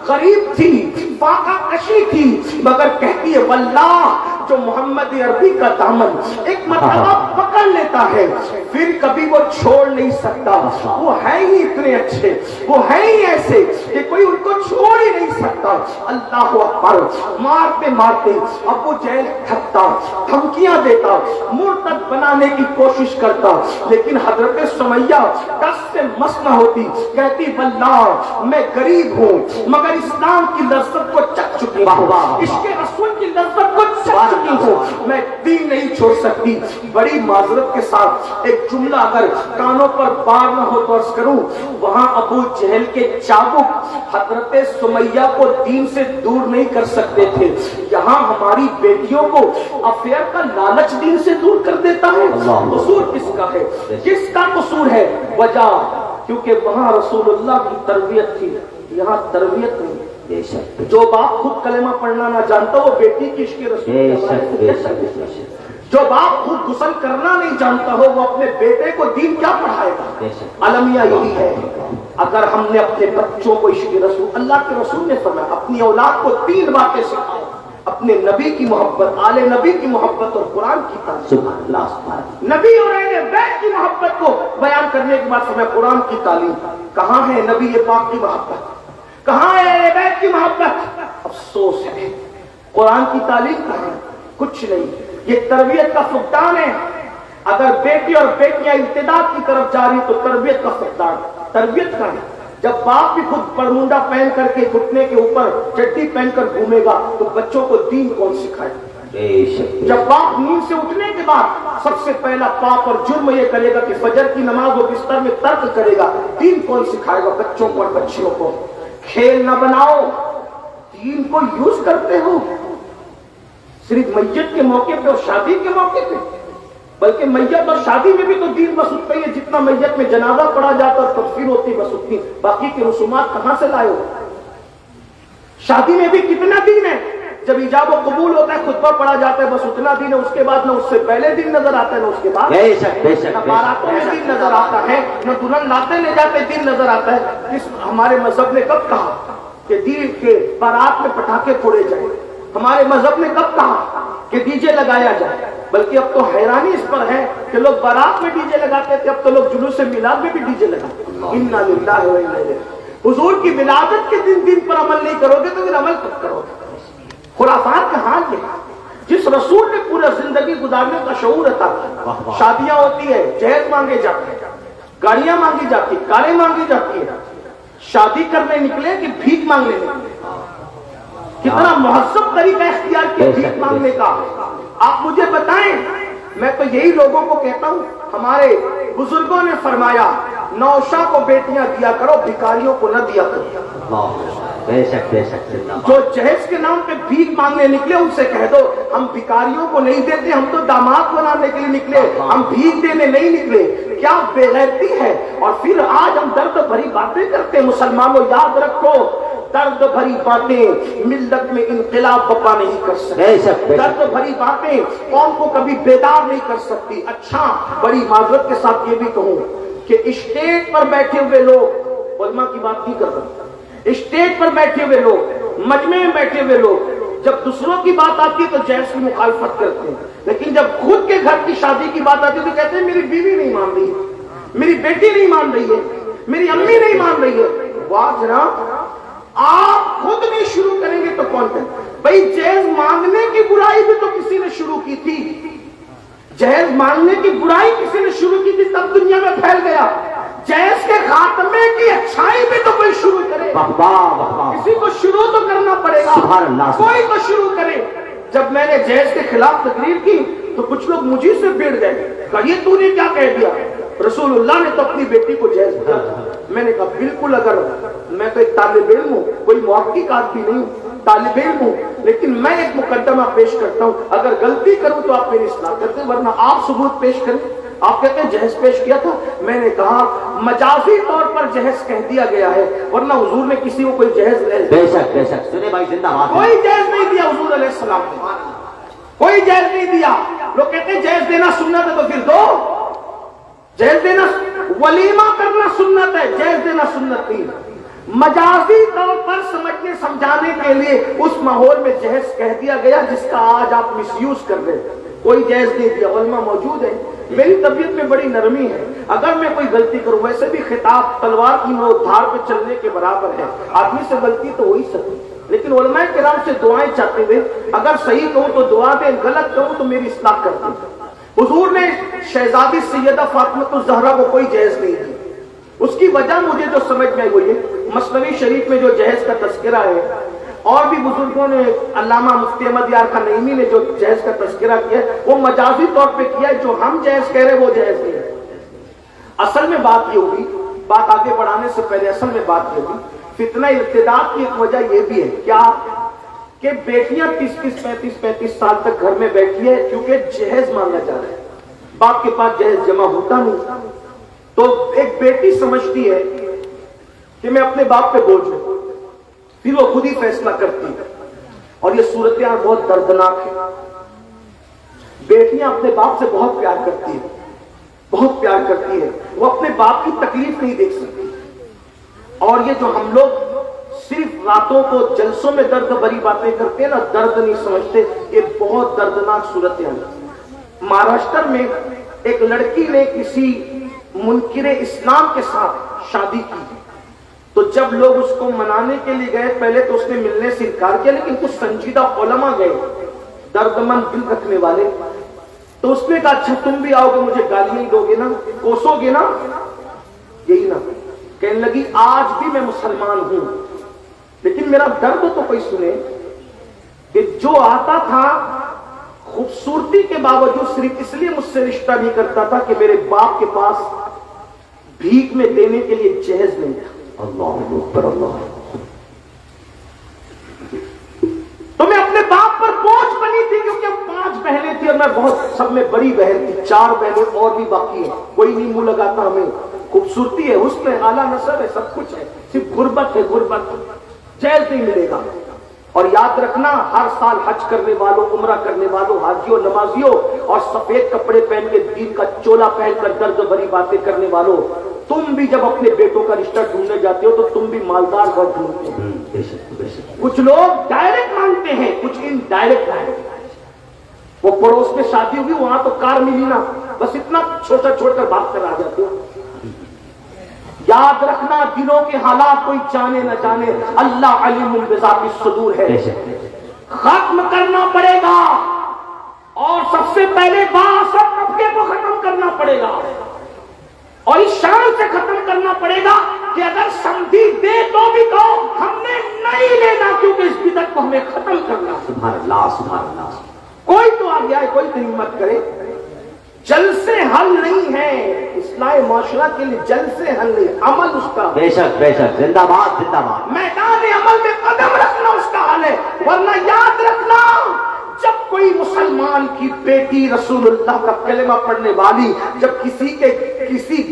غریب تھی, فاقہ کشی تھی, مگر کہتی ہے واللہ جو محمد عربی کا دامن ایک مرتبہ پکڑ لیتا ہے پھر کبھی وہ چھوڑ نہیں سکتا. وہ ہے ہی اتنے اچھے, وہ ہے ہی ایسے کہ کوئی ان کو چھوڑ ہی نہیں سکتا. اللہ اکبر. مارتے مارتے ابو جہل تھکتا, دھمکیاں دیتا, مرتد بنانے کی کوشش کرتا, لیکن حضرت سمیہ دس سے مس نہ ہوتی. کہتی واللہ میں غریب ہوں مگر اسلام کی لذت کو چکھ چکی ہوں, عشق رسول کی لذت کو چکھ چکی ہوں, میں دین نہیں چھوڑ سکتی. بڑی معذرت کے ساتھ ایک جملہ اگر کانوں پر بار نہ ہو تو عرض کروں, وہاں ابو جہل کے چابک حضرت سمیہ کو دین سے دور نہیں کر سکتے تھے. یہاں ہماری بیٹیوں کو افیئر کا لالچ دین سے دور کر دیتا ہے. قصور کس کا ہے, کس کا قصور ہے؟ وجہ کیونکہ وہاں رسول اللہ کی تربیت تھی, یہاں تربیت نہیں. جو باپ خود کلمہ پڑھنا نہ جانتا وہ بیٹی کی عشق رسول, جو باپ خود غسل کرنا نہیں جانتا ہو وہ اپنے بیٹے کو دین کیا پڑھائے گا؟ المیہ یہی ہے. اگر ہم نے اپنے بچوں کو عشق رسول, اللہ کے رسول نے فرمایا اپنی اولاد کو 3 باتیں سکھاؤ, اپنے نبی کی محبت, آل نبی کی محبت اور قرآن کی تعلیم. نبی اور اہل بیت کی محبت کو بیان کرنے کے بعد فرمایا قرآن کی تعلیم. کہاں ہے نبی پاک کی محبت, کہاں ہے اہل بیت کی محبت؟ افسوس ہے قرآن کی تعلیم کہاں ہے؟ کچھ نہیں. یہ تربیت کا فقدان ہے. اگر بیٹی اور بیٹیاں ارتداد کی طرف جا رہی تو تربیت کا فقدان. تربیت کا ہے. جب باپ بھی خود برمونڈا پہن کر کے گھٹنے کے اوپر چڈی پہن کر گھومے گا تو بچوں کو دین کون سکھائے؟ جب باپ نیند سے اٹھنے کے بعد سب سے پہلا پاپ اور جرم یہ کرے گا کہ فجر کی نماز وہ بستر میں ترک کرے گا, دین کون سکھائے گا بچوں کو اور بچیوں کو؟ کھیل نہ بناؤ, دین کو یوز کرتے ہو صرف میت کے موقع پہ اور شادی کے موقع پہ, بلکہ میت اور شادی میں بھی تو دین بس اتنا ہی ہے جتنا میت میں جنازہ پڑھا جاتا اور تدفین ہوتی بس اتنی, باقی کے رسومات کہاں سے لائے ہو؟ شادی میں بھی کتنا دین ہے؟ جب ایجاب و قبول ہوتا ہے خطبہ پڑھا جاتا ہے بس اتنا دین ہے, اس کے بعد نہ اس سے پہلے دن نظر آتا ہے نہ اس کے بعد, نہ باراتوں میں دین نظر آتا ہے نہ دلہن لاتے لے جاتے دین نظر آتا ہے. اس ہمارے مذہب نے کب کہا کہ دین کے بارات میں پٹاخے پھوڑے جائیں؟ ہمارے مذہب نے کب کہا کہ ڈی جے لگایا جائے؟ بلکہ اب تو حیرانی اس پر ہے کہ لوگ بارات میں ڈی جے لگاتے تھے, اب تو لوگ جلوس میلاد میں بھی ڈی جے لگاتے ہیں. انا للہ و انا الیہ. حضور کی ولادت کے دن پر عمل نہیں کرو گے تو پھر عمل کب کرو گے؟ خرافات کا حال یہ ہے. جس رسول نے پورا زندگی گزارنے کا شعور عطا کیا, شادیاں ہوتی ہے جہیز مانگے جاتے ہیں, گاڑیاں مانگی جاتی, کاریں مانگی جاتی ہے, شادی کرنے نکلے کہ بھیک مانگنے نکلے؟ کتنا مہذب طریقہ اختیار کیا بھیک مانگنے کا. آپ مجھے بتائیں, میں تو یہی لوگوں کو کہتا ہوں, ہمارے بزرگوں نے فرمایا نوشا کو بیٹیاں دیا کرو, بھکاریوں کو نہ دیا کرو. جو جہیز کے نام پہ بھیک مانگنے نکلے ان سے کہہ دو ہم بھکاریوں کو نہیں دیتے, ہم تو داماد بنانے کے لیے نکلے, ہم بھیک دینے نہیں نکلے. کیا بے غیرتی ہے. اور پھر آج ہم درد بھری باتیں کرتے ہیں. مسلمانوں یاد رکھو, درد بھری باتیں ملت میں انقلاب بپا نہیں کر سکتی. درد بھری باتیں قوم کو کبھی بیدار نہیں کر سکتی. اچھا, بڑی معذرت کے ساتھ یہ بھی کہوں کہ اسٹیج پر بیٹھے ہوئے لوگ, علماء کی بات نہیں کر رہا, اسٹیج پر بیٹھے ہوئے لوگ, مجمع میں بیٹھے ہوئے لوگ جب دوسروں کی بات آتی ہے تو جہیز کی مخالفت کرتے ہیں, لیکن جب خود کے گھر کی شادی کی بات آتی ہے تو کہتے ہیں میری بیوی نہیں مان رہی ہے, میری بیٹی نہیں مان رہی ہے, میری امی نہیں مان رہی ہے. واہ جناب, آپ خود نہیں شروع کریں گے تو کون کرے؟ بھائی جہیز مانگنے کی برائی بھی تو کسی نے شروع کی تھی, جہیز مانگنے کی برائی کسی نے شروع کی تھی تب دنیا میں پھیل گیا. جہیز کے خاتمے کی اچھائی بھی تو کوئی شروع کرے، کسی کو شروع تو کرنا پڑے گا، کوئی تو شروع کرے۔ جب میں نے جہیز کے خلاف تقریر کی تو کچھ لوگ مجھے سے بھیڑ گئے، کہا یہ تو نے کیا کہہ دیا، رسول اللہ نے تو اپنی بیٹی کو جہیز دیا۔ میں نے کہا بالکل، اگر میں تو ایک طالب علم ہوں، کوئی محقق آدمی نہیں ہوں، طالب علم ہوں، لیکن میں ایک مقدمہ پیش کرتا ہوں، اگر غلطی کروں تو آپ میری اصلاح کرتے، ورنہ آپ ثبوت پیش کریں۔ آپ کہتے ہیں جہیز پیش کیا تھا، میں نے کہا مجازی طور پر جہیز کہہ دیا گیا ہے، ورنہ حضور نے کسی کو کوئی جہیز بے شک بے شک، سنے بھائی زندہ باد، کوئی جہیز نہیں دیا حضور علیہ السلام نے، کوئی جہیز نہیں دیا۔ لوگ کہتے ہیں جہیز دینا سنت ہے تو پھر دو، جہیز دینا، ولیمہ کرنا سنت ہے، جہیز دینا سنت نہیں۔ مجازی طور پر سمجھنے سمجھانے کے لیے اس ماحول میں جہیز کہہ دیا گیا جس کا آج آپ مس یوز کر رہے ہیں۔ کوئی جہیز نہیں دیا، علماء موجود ہیں، میری طبیعت میں بڑی نرمی ہے، اگر میں کوئی غلطی کروں، ویسے بھی خطاب تلوار کی نوک دھار پہ چلنے کے برابر ہے، آدمی سے غلطی تو ہو ہی سکتی، لیکن علماء کرام سے دعائیں چاہتے ہوئے اگر صحیح کہوں تو دعا دیں، غلط کہوں تو میری اصلاح کر دیں۔ حضور نے شہزادی سیدہ فاطمہ الزہرا کو کوئی جہیز نہیں دی، اس کی وجہ مجھے جو سمجھ میں آئی وہ یہ، مثنوی شریف میں جو جہیز کا تذکرہ ہے، اور بھی بزرگوں نے، علامہ مفتی احمد یار خان نعیمی نے جو جہیز کا تذکرہ کیا ہے وہ مجازی طور پہ کیا ہے، جو ہم جہیز کہہ رہے ہیں وہ جہیز نہیں ہے۔ اصل میں بات یہ ہوگی، بات آگے بڑھانے سے پہلے اصل میں بات یہ ہوگی، فتنہ ارتداد کی ایک وجہ یہ بھی ہے کیا کہ بیٹیاں 35 سال تک گھر میں بیٹھی ہے، کیونکہ جہیز مانگا جا رہا ہے، باپ کے پاس جہیز جمع ہوتا نہیں، تو ایک بیٹی سمجھتی ہے کہ میں اپنے باپ پہ بوجھ ہوں، پھر وہ خود ہی فیصلہ کرتی ہے، اور یہ صورتحال بہت دردناک ہے۔ بیٹیاں اپنے باپ سے بہت پیار کرتی ہیں، بہت پیار کرتی ہے، وہ اپنے باپ کی تکلیف نہیں دیکھ سکتی، اور یہ جو ہم لوگ صرف راتوں کو جلسوں میں درد بھری باتیں کرتے ہیں نا، درد نہیں سمجھتے، یہ بہت دردناک صورتحال ہے۔ مہاراشٹر میں ایک لڑکی نے کسی منکر اسلام کے ساتھ شادی کی، تو جب لوگ اس کو منانے کے لیے گئے، پہلے تو اس نے ملنے سے انکار کیا، لیکن کچھ سنجیدہ علماء گئے، دردمند دل رکھنے والے، تو اس نے کہا اچھا تم بھی آؤ گے، مجھے گالیاں دو گے نا، کوسو گے نا، یہی نا۔ کہنے لگی آج بھی میں مسلمان ہوں، لیکن میرا درد تو کوئی سنے کہ جو آتا تھا خوبصورتی کے باوجود صرف اس لیے مجھ سے رشتہ نہیں کرتا تھا کہ میرے باپ کے پاس بھیک میں دینے کے لیے جہیز نہیں تھا۔ اللہ اکبر، اللہ۔ تو میں اپنے باپ پر بوجھ بنی تھی، کیونکہ ہم 5 بہنیں تھی اور میں بہت سب میں بڑی بہن تھی، 4 بہنیں اور بھی باقی ہیں، کوئی نہیں منہ لگاتا، ہمیں خوبصورتی ہے، حسن ہے، اعلیٰ نسب ہے، سب کچھ ہے، صرف غربت ہے، غربت جہیز نہیں ملے گا۔ اور یاد رکھنا، ہر سال حج کرنے والوں، عمرہ کرنے والوں، حاجیوں، نمازیوں، اور سفید کپڑے پہن کے دین کا چولا پہن کر درد بھری باتیں کرنے والوں، تم بھی جب اپنے بیٹوں کا رشتہ ڈھونڈنے جاتے ہو تو تم بھی مالدار گھر ڈھونڈتے ہو۔ کچھ لوگ ڈائریکٹ مانگتے ہیں، کچھ ان ڈائریکٹ مانگتے ہیں۔ وہ پڑوس میں شادی ہوگی، وہاں تو کار ملی نا، بس اتنا چھوٹا چھوڑ کر بات کر آ جاتے ہو۔ یاد رکھنا، دلوں کے حالات کوئی جانے نہ جانے، اللہ علیم بذات الصدور ہے، ختم کرنا پڑے گا، اور سب سے پہلے بااثر طبقے کو ختم کرنا پڑے گا، اور اس شان سے ختم کرنا پڑے گا کہ اگر سمجھی دے تو بھی کہو ہم نے نہیں لینا، کیونکہ اس بدعت کو ہمیں ختم کرنا۔ سبحان اللہ، سبحان اللہ۔ کوئی تو آ گیا ہے، کوئی تو ہمت کرے۔ جل سے حل نہیں ہے، اصلاح معاشرہ کے لیے جل سے حل نہیں، عمل اس کا۔ بے شک بے شک، زندہ باد، زندہ باد۔ میدان عمل میں قدم رکھنا اس کا حل ہے، ورنہ یاد رکھنا، جب کوئی مسلمان کی بیٹی رسول اللہ کا کلمہ پڑھنے والی جب کسی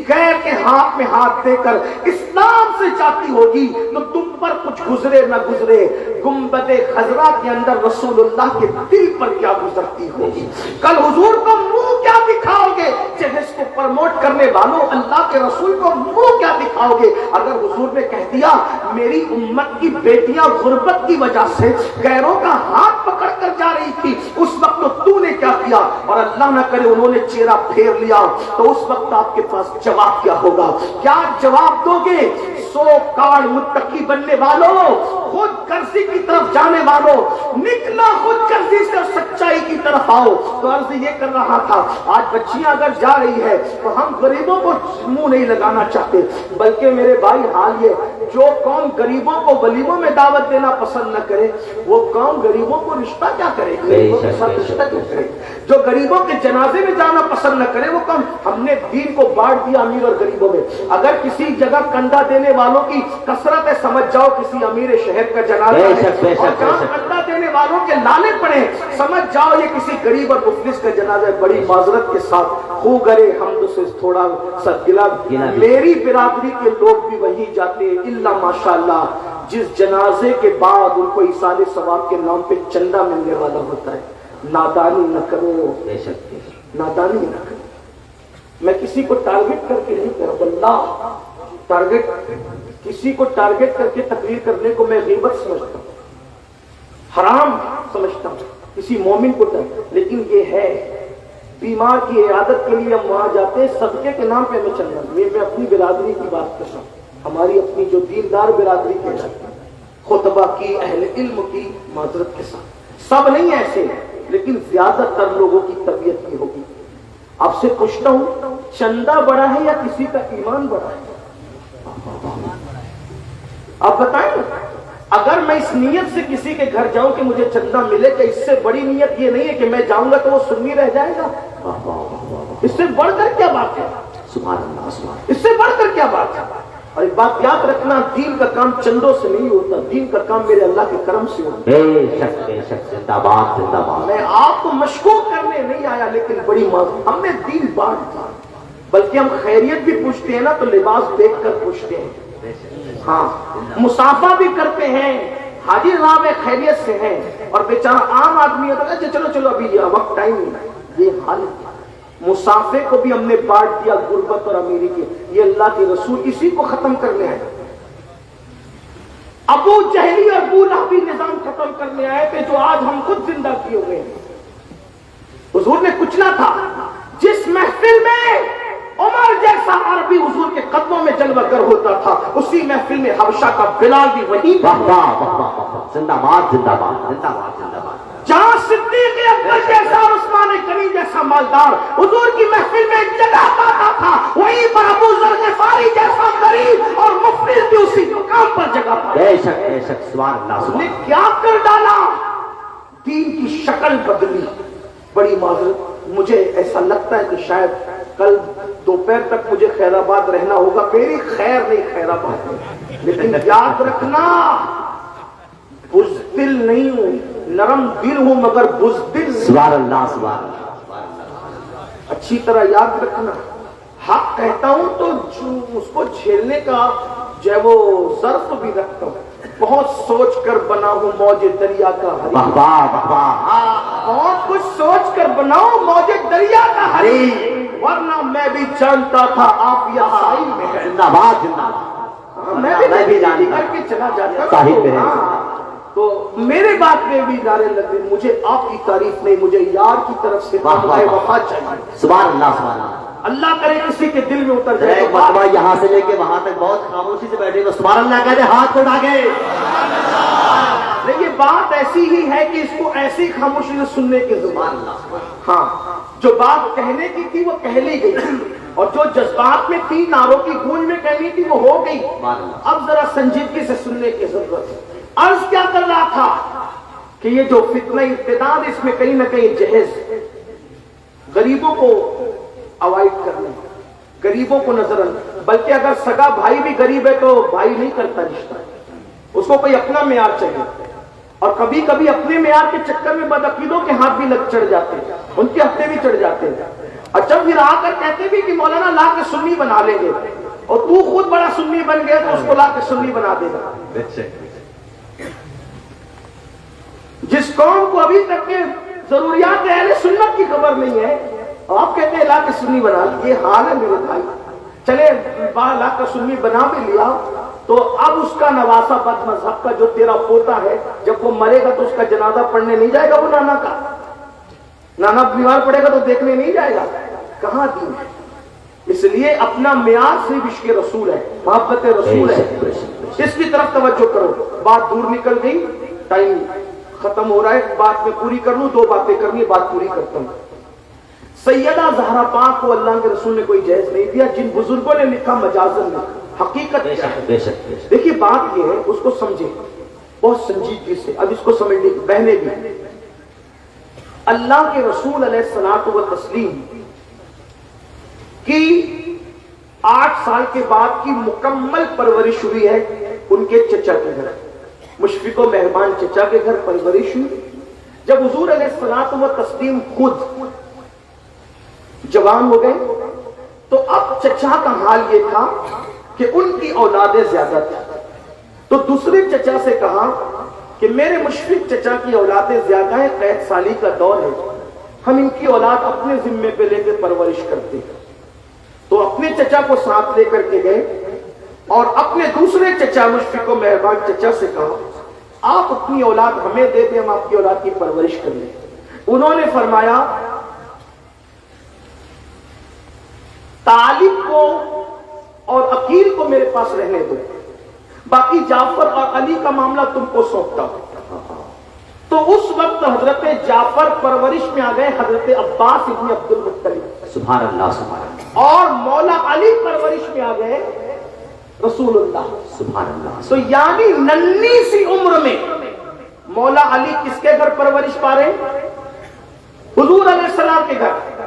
غیر کے ہاتھ میں ہاتھ دے کر اسلام سے جاتی ہوگی تو تم پر کچھ گزرے نہ گزرے، گنبد خضرا کے اندر رسول اللہ کے دل پر کیا گزرتی ہوگی، کل حضور کو منہ کیا دکھاؤ گے، جہیز کو پرموٹ کرنے والوں، اللہ کے رسول کو منہ کیا دکھاؤ گے۔ اگر حضور نے کہہ دیا میری امت کی بیٹیاں غربت کی وجہ سے غیروں کا ہاتھ پکڑ کر جا رہی تھی، اس وقت تو نے کیا کیا، اور اللہ نہ کرے انہوں نے چہرہ پھیر لیا، تو اس وقت آپ کے پاس جواب کیا ہوگا؟ کیا جواب دو گے؟ سو کاڑ متقی بننے والوں، خود غرضی کی طرف جانے والوں، نکلا خود غرضی سے اور سچائی کی طرف آؤ. تو عرض یہ کر رہا تھا آج بچیاں اگر جا رہی ہے تو ہم غریبوں کو منہ نہیں لگانا چاہتے, بلکہ میرے بھائی حال یہ, جو قوم غریبوں کو ولیموں میں دعوت دینا پسند نہ کرے وہ قوم غریبوں کو رشتہ کیا کرے, غریبوں کے ساتھ رشتہ کیا کرے. جو غریبوں کے جنازے میں جانا پسند نہ کرے وہ قوم, ہم نے دین کو بانٹ دیا امیر اور غریبوں میں. اگر کسی جگہ کنڈا دینے والوں کی کثرت ہے سمجھ جاؤ کسی امیر شہر کا جنازہ ہے, اور جہاں کنڈا دینے والوں کے لالے پڑے سمجھ جاؤ یہ کسی غریب اور مفلس کا جنازہ ہے. بڑی معذرت کے ساتھ خو گرے حمد سے تھوڑا سا گلا, میری برادری کے لوگ بھی وہی جاتے ہیں الا ماشاءاللہ جس جنازے کے بعد ان کو ایصال ثواب کے نام پہ چندہ ملنے والا ہوتا ہے. نادانی نہ کرو, نادانی نہ کرو. میں کسی کو ٹارگٹ کر کے نہیں کر واللہ, ٹارگٹ کسی کو ٹارگٹ کر کے تقریر کرنے کو میں غیبت سمجھتا ہوں, حرام سمجھتا ہوں کسی مومن کو. لیکن یہ ہے بیمار کی عیادت کے لیے ہم وہاں جاتے ہیں, صدقے کے نام پہ ہمیں چلنا. میں اپنی برادری کی بات کر رہا ہوں, ہماری اپنی جو دیندار برادری کے خطبہ کی اہل علم کی معذرت کے ساتھ, سب نہیں ایسے لیکن زیادہ تر لوگوں کی طبیعت کی ہوگی. آپ سے پوچھتا ہوں چندہ بڑا ہے یا کسی کا ایمان بڑا ہے؟ آپ بتائیں. اگر میں اس نیت سے کسی کے گھر جاؤں کہ مجھے چندہ ملے, کہ اس سے بڑی نیت یہ نہیں ہے کہ میں جاؤں گا تو وہ سنی رہ جائے گا. اس سے بڑھ کر کیا بات ہے؟ سبحان اللہ, اس سے بڑھ کر کیا بات ہے؟ اور ایک بات یاد رکھنا, دین کا کام چندوں سے نہیں ہوتا, دین کا کام میرے اللہ کے کرم سے ہوتا ہے. بے شک زندہ باد زندہ باد. میں آپ کو مشکوک کرنے نہیں آیا, لیکن بڑی ہم نے دین بانٹ دیا. بلکہ ہم خیریت بھی پوچھتے ہیں نا تو لباس دیکھ کر پوچھتے ہیں. ہاں, مسافہ بھی کرتے ہیں, حاجی راہ میں خیریت سے ہیں, اور بیچارہ عام آدمی ہے تو چلو چلو ابھی وقت ٹائم نہیں. یہ حال ہے. مسافے کو بھی ہم نے بانٹ دیا غربت اور امیری کے. یہ اللہ کے رسول اسی کو ختم کرنے آئے. ابو جہلی اور ابو لہبی نظام ختم کرنے آئے تھے جو آج ہم خود زندہ کیے ہوئے ہیں. حضور نے کچلا تھا. جس محفل میں عمر جیسا عربی حضور کے قدموں میں جلوہ گر ہوتا تھا, اسی محفل میں حبشہ کا بلال بھی وہی تھا. زندہ باد زندہ باد زندہ باد زندہ باد. جہاں صدیق اکبر جیسا اور عثمان غنی جیسا مالدار حضور کی محفل میں جگہ پاتا تھا, وہیں پر ابو ذر غفاری جیسا غریب اور مفلس بھی اسی مقام پر جگہ پاتا. بے شک سبحان اللہ. نے کیا کر ڈالا؟ دین کی شکل بدلی. بڑی معذرت, مجھے ایسا لگتا ہے کہ شاید کل دوپہر تک مجھے خیر آباد رہنا ہوگا. میری خیر نہیں خیر آباد, لیکن یاد رکھنا بزدل نہیں ہوں, نرم دل ہوں مگر بزدل. سبحان اللہ سبحان اللہ. اچھی طرح یاد رکھنا, حق کہتا ہوں تو اس کو جھیلنے کا جو ہے وہ ظرف بھی رکھتا ہوں. بہت سوچ کر بنا ہوں موج دریا کا ہری. بہت کچھ سوچ کر بناؤ موج دریا کا ہری, ورنہ میں بھی جانتا تھا آپ یہ ساحل میں ہیں. زندہ باد زندہ باد. میں بھی جانتی کر کے چلا جاتا تو میرے بات میں بھی نعرے لگتے. مجھے آپ کی تعریف نہیں, مجھے یار کی طرف سے وفا چاہیے. سبحان اللہ سبحان اللہ. اللہ کرے کسی کے دل میں اتر جائے. ایک مرتبہ یہاں سے لے کے وہاں تک بہت خاموشی سے بیٹھے, سبحان اللہ کہتے ہاتھ کو اٹھا کے. یہ بات ایسی ہی ہے کہ اس کو ایسی خاموشی سے سننے کی زبان. ہاں, جو بات کہنے کی تھی وہ کہہ لی گئی, اور جو جذبات میں تھی نعروں کی گونج میں کہنی تھی وہ ہو گئی. اب ذرا سنجیدگی سے سننے کی ضرورت ہے. عرض کیا کر رہا تھا کہ یہ جو فتنہ ارتداد, اس میں کہیں نہ کہیں جہیز, غریبوں کو اوائڈ کرنا, غریبوں کو نظر آنا. بلکہ اگر سگا بھائی بھی غریب ہے تو بھائی نہیں کرتا رشتہ, اس کو کوئی اپنا معیار چاہیے. اور کبھی کبھی اپنے معیار کے چکر میں بدعقیدوں کے ہاتھ بھی لگ چڑھ جاتے ہیں, ان کے ہفتے بھی چڑھ جاتے ہیں. اچھا پھر آ کر کہتے بھی کہ مولانا لا کے سنی بنا لیں گے, اور تو خود بڑا سنی بن گیا تو اس کو لا کے سنی بنا دے گا. جس قوم کو ابھی تک کے ضروریات اہل سنت کی خبر نہیں ہے, آپ کہتے ہیں لا کے سنی بنا. یہ حال ہے میرے بھائی. چلے لا کر سنی بنا بھی لیا تو اب اس کا نواسا بد مذہب کا جو تیرا پوتا ہے, جب وہ مرے گا تو اس کا جنازہ پڑھنے نہیں جائے گا. وہ نانا کا نانا بیمار پڑے گا تو دیکھنے نہیں جائے گا. کہاں دین ہے؟ اس لیے اپنا معیار صرف عشق رسول ہے, محبت رسول ہے, اس کی طرف توجہ کرو. بات دور نکل گئی, ٹائم ختم ہو رہا ہے، بات میں پوری کر لوں، 2 باتیں کرنی ہے، بات پوری کرتا ہوں۔ سیدہ زہرا پاک کو اللہ کے رسول نے کوئی جہیز نہیں دیا، جن بزرگوں نے لکھا مجازن لکھا، حقیقت کیا ہے؟ بے شک بے شک۔ دیکھیے بات یہ ہے، اس کو سمجھے بہت سنجیدگی سے، اب اس کو سمجھنے کی بہنے بھی، اللہ کے رسول علیہ الصلوۃ والتسلیم کی 8 سال کے بعد کی مکمل پرورش ہوئی ہے ان کے چچا کے گھر، مشفق و مہربان چچا کے گھر پرورش ہوئی۔ جب حضور علیہ الصلوۃ والتسلیم خود جوان ہو گئے تو اب چچا کا حال یہ تھا کہ ان کی اولادیں زیادہ تھیں، تو دوسرے چچا سے کہا کہ میرے مشفق چچا کی اولادیں زیادہ ہیں، قید سالی کا دور ہے، ہم ان کی اولاد اپنے ذمے پہ لے کے پرورش کرتے ہیں۔ تو اپنے چچا کو ساتھ لے کر کے گئے اور اپنے دوسرے چچا مشفق و مہربان چچا سے کہا آپ اپنی اولاد ہمیں دے دیں، ہم آپ کی اولاد کی پرورش کر لیں۔ انہوں نے فرمایا طالب کو اور عقیل کو میرے پاس رہنے دو، باقی جعفر اور علی کا معاملہ تم کو سونپتا ہوں۔ تو اس وقت حضرت جعفر پرورش میں آ گئے حضرت عباس ابن عبد المطلب، سبحان اللہ سبحان اللہ، اور مولا علی پرورش میں آ گئے رسول اللہ، سبحان اللہ۔ تو یعنی ننھی سی عمر میں مولا علی کس کے گھر پرورش پا رہے؟ حضور علیہ السلام کے گھر۔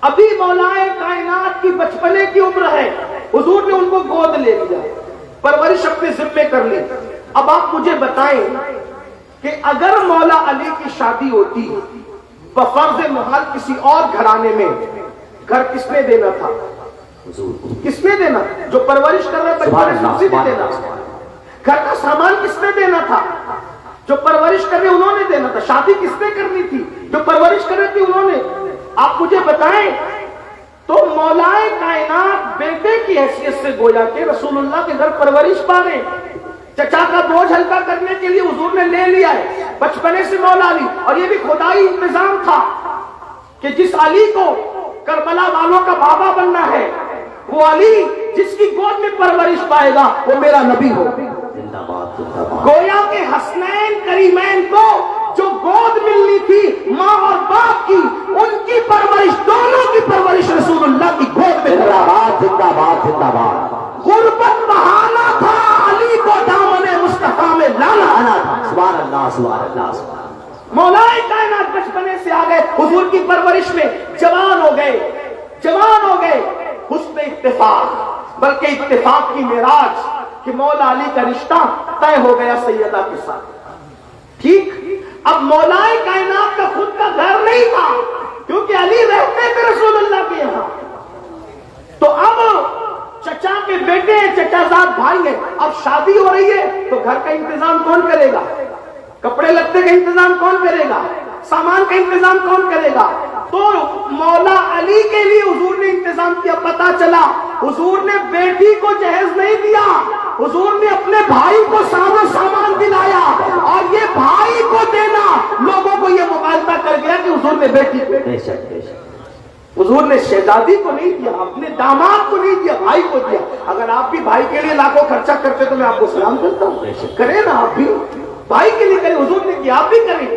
ابھی مولا کائنات کی بچپنے کی عمر ہے، حضور نے ان کو گود لے لیا، پرورش اپنے ذمے کر لی۔ اب آپ مجھے بتائیں کہ اگر مولا علی کی شادی ہوتی بفرض محال کسی اور گھرانے میں، گھر کس نے دینا تھا؟ کس نے دینا؟ جو پرورش کر رہا تھا سبسڈی دینا، گھر کا سامان کس نے دینا تھا؟ جو پرورش کر رہے انہوں نے دینا تھا۔ شادی کس نے کرنی تھی؟ جو پرورش کر رہی تھی انہوں نے۔ آپ مجھے بتائیں تو مولا کائنات بیٹے کی حیثیت سے گویا کہ رسول اللہ کے گھر پرورش پا رہے، چچا کا بوجھ ہلکا کرنے کے لیے حضور نے لے لیا ہے بچپنے سے مولا علی، اور یہ بھی خدائی انتظام تھا کہ جس علی کو کربلا والوں کا بابا بننا ہے، وہ علی جس کی گود میں پرورش پائے گا وہ میرا نبی ہو۔ گویا کہ حسنین کریمین کو جو گود ملنی تھی ماں اور باپ کی، ان کی پرورش، دونوں کی پرورش رسول اللہ کی گود میں۔ زندہ باد زندہ باد زندہ باد۔ غربت بہانا تھا علی کو دامن مصطفیٰ میں لانا تھا۔ سبحان اللہ سبحان اللہ سبحان اللہ۔ مولا کائنات بچپنے سے آ گئے حضور کی پرورش میں، جوان ہو گئے، جوان ہو گئے، حسن اتفاق، بلکہ اتفاق کی معراج کہ مولا علی کا رشتہ طے ہو گیا سیدہ کے ساتھ۔ ٹھیک، اب مولا کائنات کا خود کا گھر نہیں تھا کیونکہ علی رہتے تھے رسول اللہ کے یہاں، تو اب چچا کے بیٹے چچا زاد بھائی ہیں، اب شادی ہو رہی ہے تو گھر کا انتظام کون کرے گا؟ کپڑے لتے کا انتظام کون کرے گا؟ سامان کا انتظام کون کرے گا؟ تو مولا علی کے لیے حضور نے انتظام کیا۔ پتا چلا حضور نے بیٹی کو جہیز نہیں دیا، حضور نے اپنے بھائی کو سارا سامان دلایا، اور یہ بھائی کو دینا لوگوں کو یہ مغالطہ کر گیا کہ حضور نے بیٹی کو، بے شک بے شک، حضور نے شہزادی کو نہیں دیا، اپنے داماد کو نہیں دیا، بھائی کو دیا۔ اگر آپ بھی بھائی کے لیے لاکھوں خرچہ کرتے تو میں آپ کو سلام کرتا ہوں، کریں نا آپ بھی، بھائی کے لیے کریں، حضور نے کیا آپ بھی کریں۔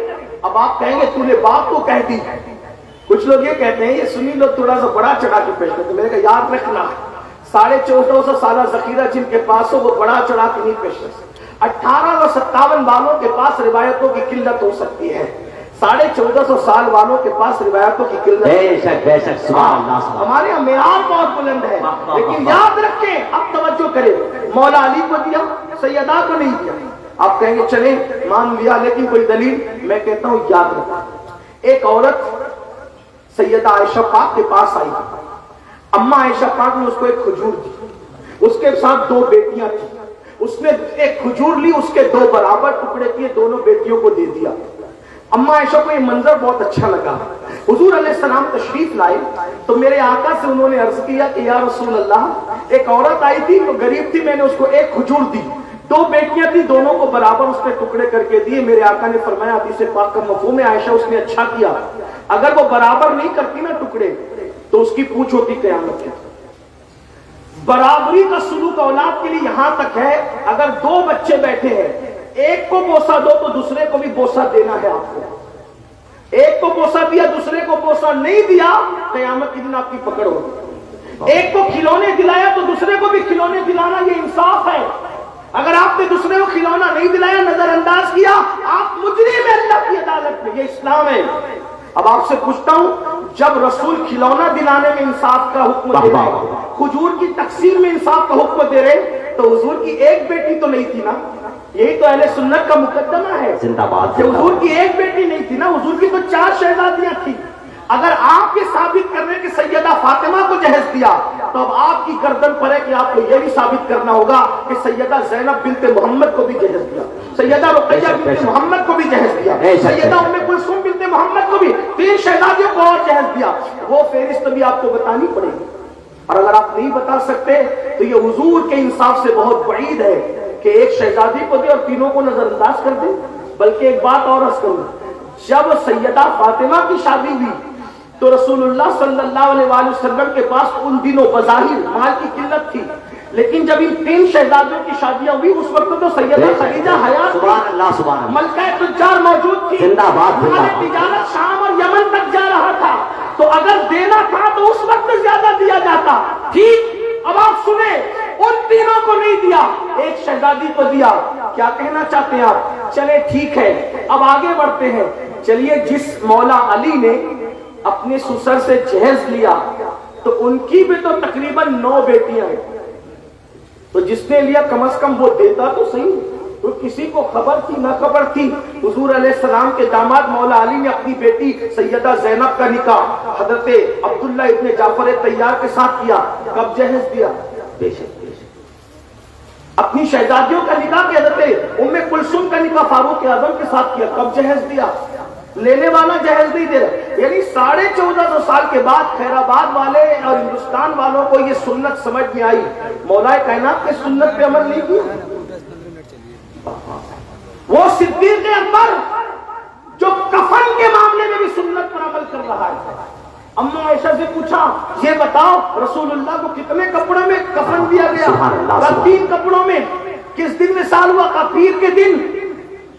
اب آپ کہیں گے تو نے باپ کو کہہ دی، کچھ لوگ یہ کہتے ہیں، یہ سنی لوگ تھوڑا سا بڑا چڑھا کے پیش کرتے ہیں، میں نے کہا یاد رکھنا 1450 سالہ ذخیرہ جن کے پاس ہو وہ بڑا چڑھا کے نہیں پیش کر سکتے۔ 1857 والوں کے پاس روایتوں کی قلت ہو سکتی ہے، 1450 سال والوں کے پاس روایتوں کی قلت، بے شک بے شک، سبحان اللہ سبحان اللہ۔ ہمارے یہاں معیار بہت بلند ہے، لیکن یاد رکھیں، اب توجہ کریں، مولا علی کو دیا، سیدہ کو نہیں دیا۔ آپ کہیں گے چلیں مان لیا لیکن کوئی دلیل؟ میں کہتا ہوں یاد رکھیں، ایک عورت سیدہ عائشہ پاک کے پاس آئی، اماں عائشہ پاک نے اس کو ایک کھجور دی، اس کے ساتھ 2 بیٹیاں تھیں، اس نے ایک کھجور لی، اس کے 2 برابر ٹکڑے کیے، دونوں بیٹیوں کو دے دیا۔ اماں عائشہ کو یہ منظر بہت اچھا لگا، حضور علیہ السلام تشریف لائے تو میرے آقا سے انہوں نے عرض کیا کہ یا رسول اللہ، ایک عورت آئی تھی وہ غریب تھی، میں نے اس کو ایک کھجور دی، 2 بیٹیاں تھی، دونوں کو برابر اس نے ٹکڑے کر کے دیے۔ میرے آقا نے فرمایا حدیث پاک کا مفہوم ہے عائشہ اس نے اچھا کیا، اگر وہ برابر نہیں کرتی نا ٹکڑے تو اس کی پوچھ ہوتی قیامت ہے۔ برابری کا سلوک اولاد کے لیے یہاں تک ہے، اگر 2 بچے بیٹھے ہیں، ایک کو بوسہ دو تو دوسرے کو بھی بوسہ دینا ہے آپ کو. ایک کو بوسہ دیا دوسرے کو بوسہ نہیں دیا قیامت کے دن آپ کی پکڑ ہوگی. ایک کو کھلونے دلایا تو دوسرے کو بھی کھلونے دلانا یہ انصاف ہے. اگر آپ نے دوسرے کو کھلونا نہیں دلایا نظر انداز کیا آپ مجرم ہیں اللہ کی عدالت میں. یہ اسلام ہے. اب آپ سے پوچھتا ہوں جب رسول کھلونا دلانے میں انصاف کا حکم دے رہے کھجور کی تقسیم میں انصاف کا حکم دے رہے تو حضور کی ایک بیٹی تو نہیں تھی نا. یہی تو اہل سنت کا مقدمہ ہے کہ حضور کی ایک بیٹی نہیں تھی نا. حضور کی تو 4 شہزادیاں تھیں. اگر آپ یہ ثابت کرنے کہ سیدہ فاطمہ کو جہیز دیا تو اب آپ کی گردن پر ہے کہ آپ کو یہ بھی ثابت کرنا ہوگا کہ سیدہ زینب بنت محمد کو بھی جہیز دیا, سیدہ رقیہ بنت محمد کو بھی جہیز دیا, سیدہ ام کلثوم بنت محمد کو بھی, 3 شہزادیوں کو اور جہیز دیا. وہ فہرست بھی آپ کو بتانی پڑے گی. اور اگر آپ نہیں بتا سکتے تو یہ حضور کے انصاف سے بہت بعید ہے کہ ایک شہزادی کو دے اور تینوں کو نظر انداز کر دے. بلکہ ایک بات اور عرض کروں, جب سیدہ فاطمہ کی شادی ہوئی تو رسول اللہ صلی اللہ علیہ وآلہ وسلم کے پاس ان دنوں بظاہر مال کی قلت تھی, لیکن جب ان 3 شہزادیوں کی شادیاں ہوئی اس وقت تو سیدہ خدیجہ حیات تھی, ملکہ تجار موجود تھی, تجارت شام اور یمن تک جا رہا تھا. تو اگر دینا تھا تو اس وقت زیادہ دیا جاتا. ٹھیک, اب آپ سنیں, ان تینوں کو نہیں دیا, ایک شہزادی کو دیا. کیا کہنا چاہتے ہیں آپ؟ چلے ٹھیک ہے, اب آگے بڑھتے ہیں. چلیے جس مولا علی نے اپنے سسر سے جہیز لیا تو ان کی بھی تو تقریباً 9 بیٹیاں ہیں. تو جس نے لیا کم از کم وہ دیتا تو صحیح. تو کسی کو خبر تھی نہ خبر تھی, حضور علیہ السلام کے داماد مولا علی نے اپنی بیٹی سیدہ زینب کا نکاح حضرت عبداللہ ابن جعفر طیار کے ساتھ کیا. کب جہیز دیا؟ اپنی شہزادیوں کا نکاح کہ حضرت ام کلثوم کا نکاح فاروق اعظم کے ساتھ کیا. کب جہیز دیا؟ لینے والا جہیز نہیں دے رہا. یعنی 1450 سال کے بعد خیر آباد والے اور ہندوستان والوں کو یہ سنت سمجھ میں آئی. مولا کائنات کے سنت پہ عمل نہیں کیا. وہ صدیق اکبر جو کفن کے معاملے میں بھی سنت پر عمل کر رہا ہے. اما عائشہ سے پوچھا یہ بتاؤ رسول اللہ کو کتنے کپڑوں میں کفن دیا گیا؟ 3 کپڑوں میں. کس دن وصال ہوا؟ کا پیر کے دن.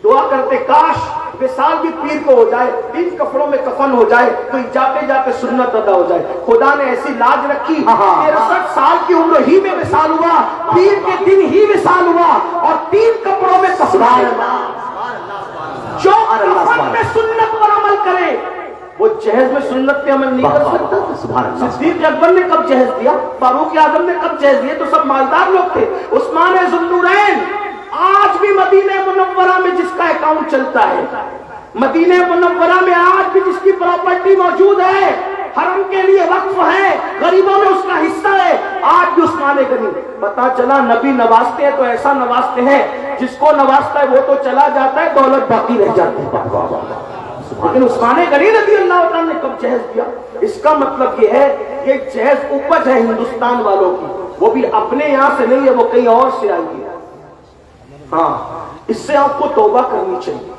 دعا کرتے کاش وصال بھی پیر کو ہو جائے, 3 کپڑوں میں کفن ہو جائے تو جاتے جاتے سنت ادا ہو جائے. خدا نے ایسی لاج رکھی 63 سال کی عمر ہی میں وصال ہوا, پیر کے دن ہی وصال ہوا اور 3 کپڑوں میں کفن. جو کفن میں سنت پر عمل کرے وہ جہیز میں سنت پہ عمل نہیں کر سکتا. صدیق اکبر نے کب جہیز دیا؟ فاروق اعظم نے کب جہیز دیا؟ تو سب مالدار لوگ تھے. عثمان ذو النورین آج بھی مدینہ منورہ میں جس کا اکاؤنٹ چلتا ہے, مدینہ منورہ میں آج بھی جس کی پراپرٹی موجود ہے, حرم کے لیے وقف ہے, غریبوں میں اس کا حصہ ہے, آج بھی عثمان غنی. پتا چلا نبی نوازتے ہیں تو ایسا نوازتے ہیں جس کو نوازتا ہے وہ تو چلا جاتا ہے, دولت باقی رہ جاتی ہے. لیکن عثمان غنی رضی اللہ عنہ نے کب جہیز دیا؟ اس کا مطلب یہ ہے کہ جہیز اپج ہے ہندوستان والوں کی, وہ بھی اپنے یہاں سے نہیں ہے, وہ کہیں اور سے آئی ہے. ہاں, اس سے آپ کو توبہ کرنی چاہیے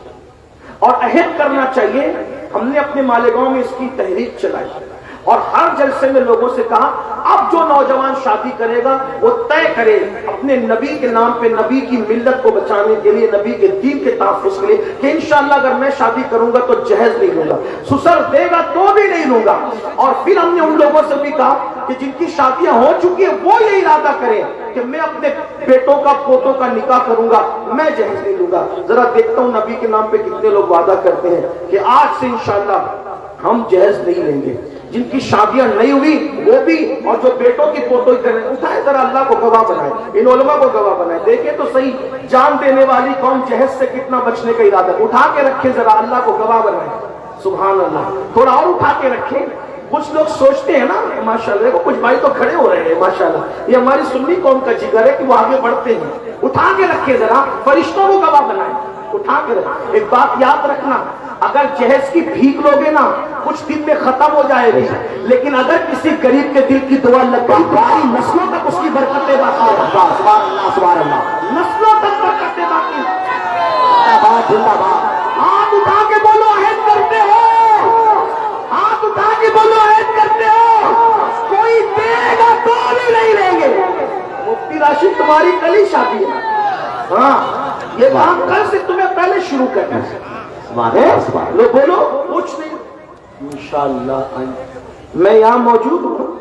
اور عہد کرنا چاہیے. ہم نے اپنے مالیگاؤں میں اس کی تحریک چلائی اور ہر جلسے میں لوگوں سے کہا اب جو نوجوان شادی کرے گا وہ طے کرے اپنے نبی کے نام پہ نبی کی ملت کو بچانے کے لیے, نبی کے دین کے تحفظ کے لیے, کہ انشاءاللہ اگر میں شادی کروں گا تو جہیز نہیں لوں گا, سسر دے گا تو بھی نہیں لوں گا. اور پھر ہم نے ان لوگوں سے بھی کہا کہ جن کی شادیاں ہو چکی ہیں وہ یہ ارادہ کریں کہ میں اپنے بیٹوں کا پوتوں کا نکاح کروں گا, میں جہیز نہیں لوں گا. ذرا دیکھتا ہوں نبی کے نام پہ کتنے لوگ وعدہ کرتے ہیں کہ آج سے انشاءاللہ ہم جہیز نہیں لیں گے. جن کی شادیاں نہیں ہوئی وہ بھی, اور جو بیٹوں کی پوتوں کی کریں, اٹھائے ذرا اللہ کو گواہ بنائے, ان علماء کو گواہ بنائے. دیکھیں تو صحیح جان دینے والی قوم جہیز سے کتنا بچنے کا ارادہ, اٹھا کے رکھے ذرا اللہ کو گواہ بنائے. سبحان اللہ, تھوڑا اور اٹھا کے رکھیں. کچھ لوگ سوچتے ہیں نا ماشاءاللہ, کچھ بھائی تو کھڑے ہو رہے ہیں ماشاءاللہ, یہ ہماری سنی قوم کا جگر ہے کہ وہ آگے بڑھتے ہیں. اٹھا کے رکھے ذرا, فرشتوں کو گواہ بنائے, اٹھا کے رکھے. ایک بات یاد رکھنا, اگر جہیز کی بھیک لوگے نا کچھ دن میں ختم ہو جائے گی, لیکن اگر کسی غریب کے دل کی دعا لگ گئی تو نسلوں تک اس کی برکتیں باقی ہیں. سبحان اللہ, سبحان اللہ, نسلوں تک برکتیں باقی ہیں. ہاتھ اٹھا کے بولو عہد کرتے ہو, ہاتھ اٹھا کے بولو عہد کرتے ہو, کوئی دے گا تو بھی نہیں لیں گے. مفتی راشد تمہاری کل ہی شادی ہے, ہاں یہ کام کل سے تمہیں پہلے شروع کرنا ہے. لو بولو کچھ نہیں. انشاءاللہ میں یہاں موجود ہوں,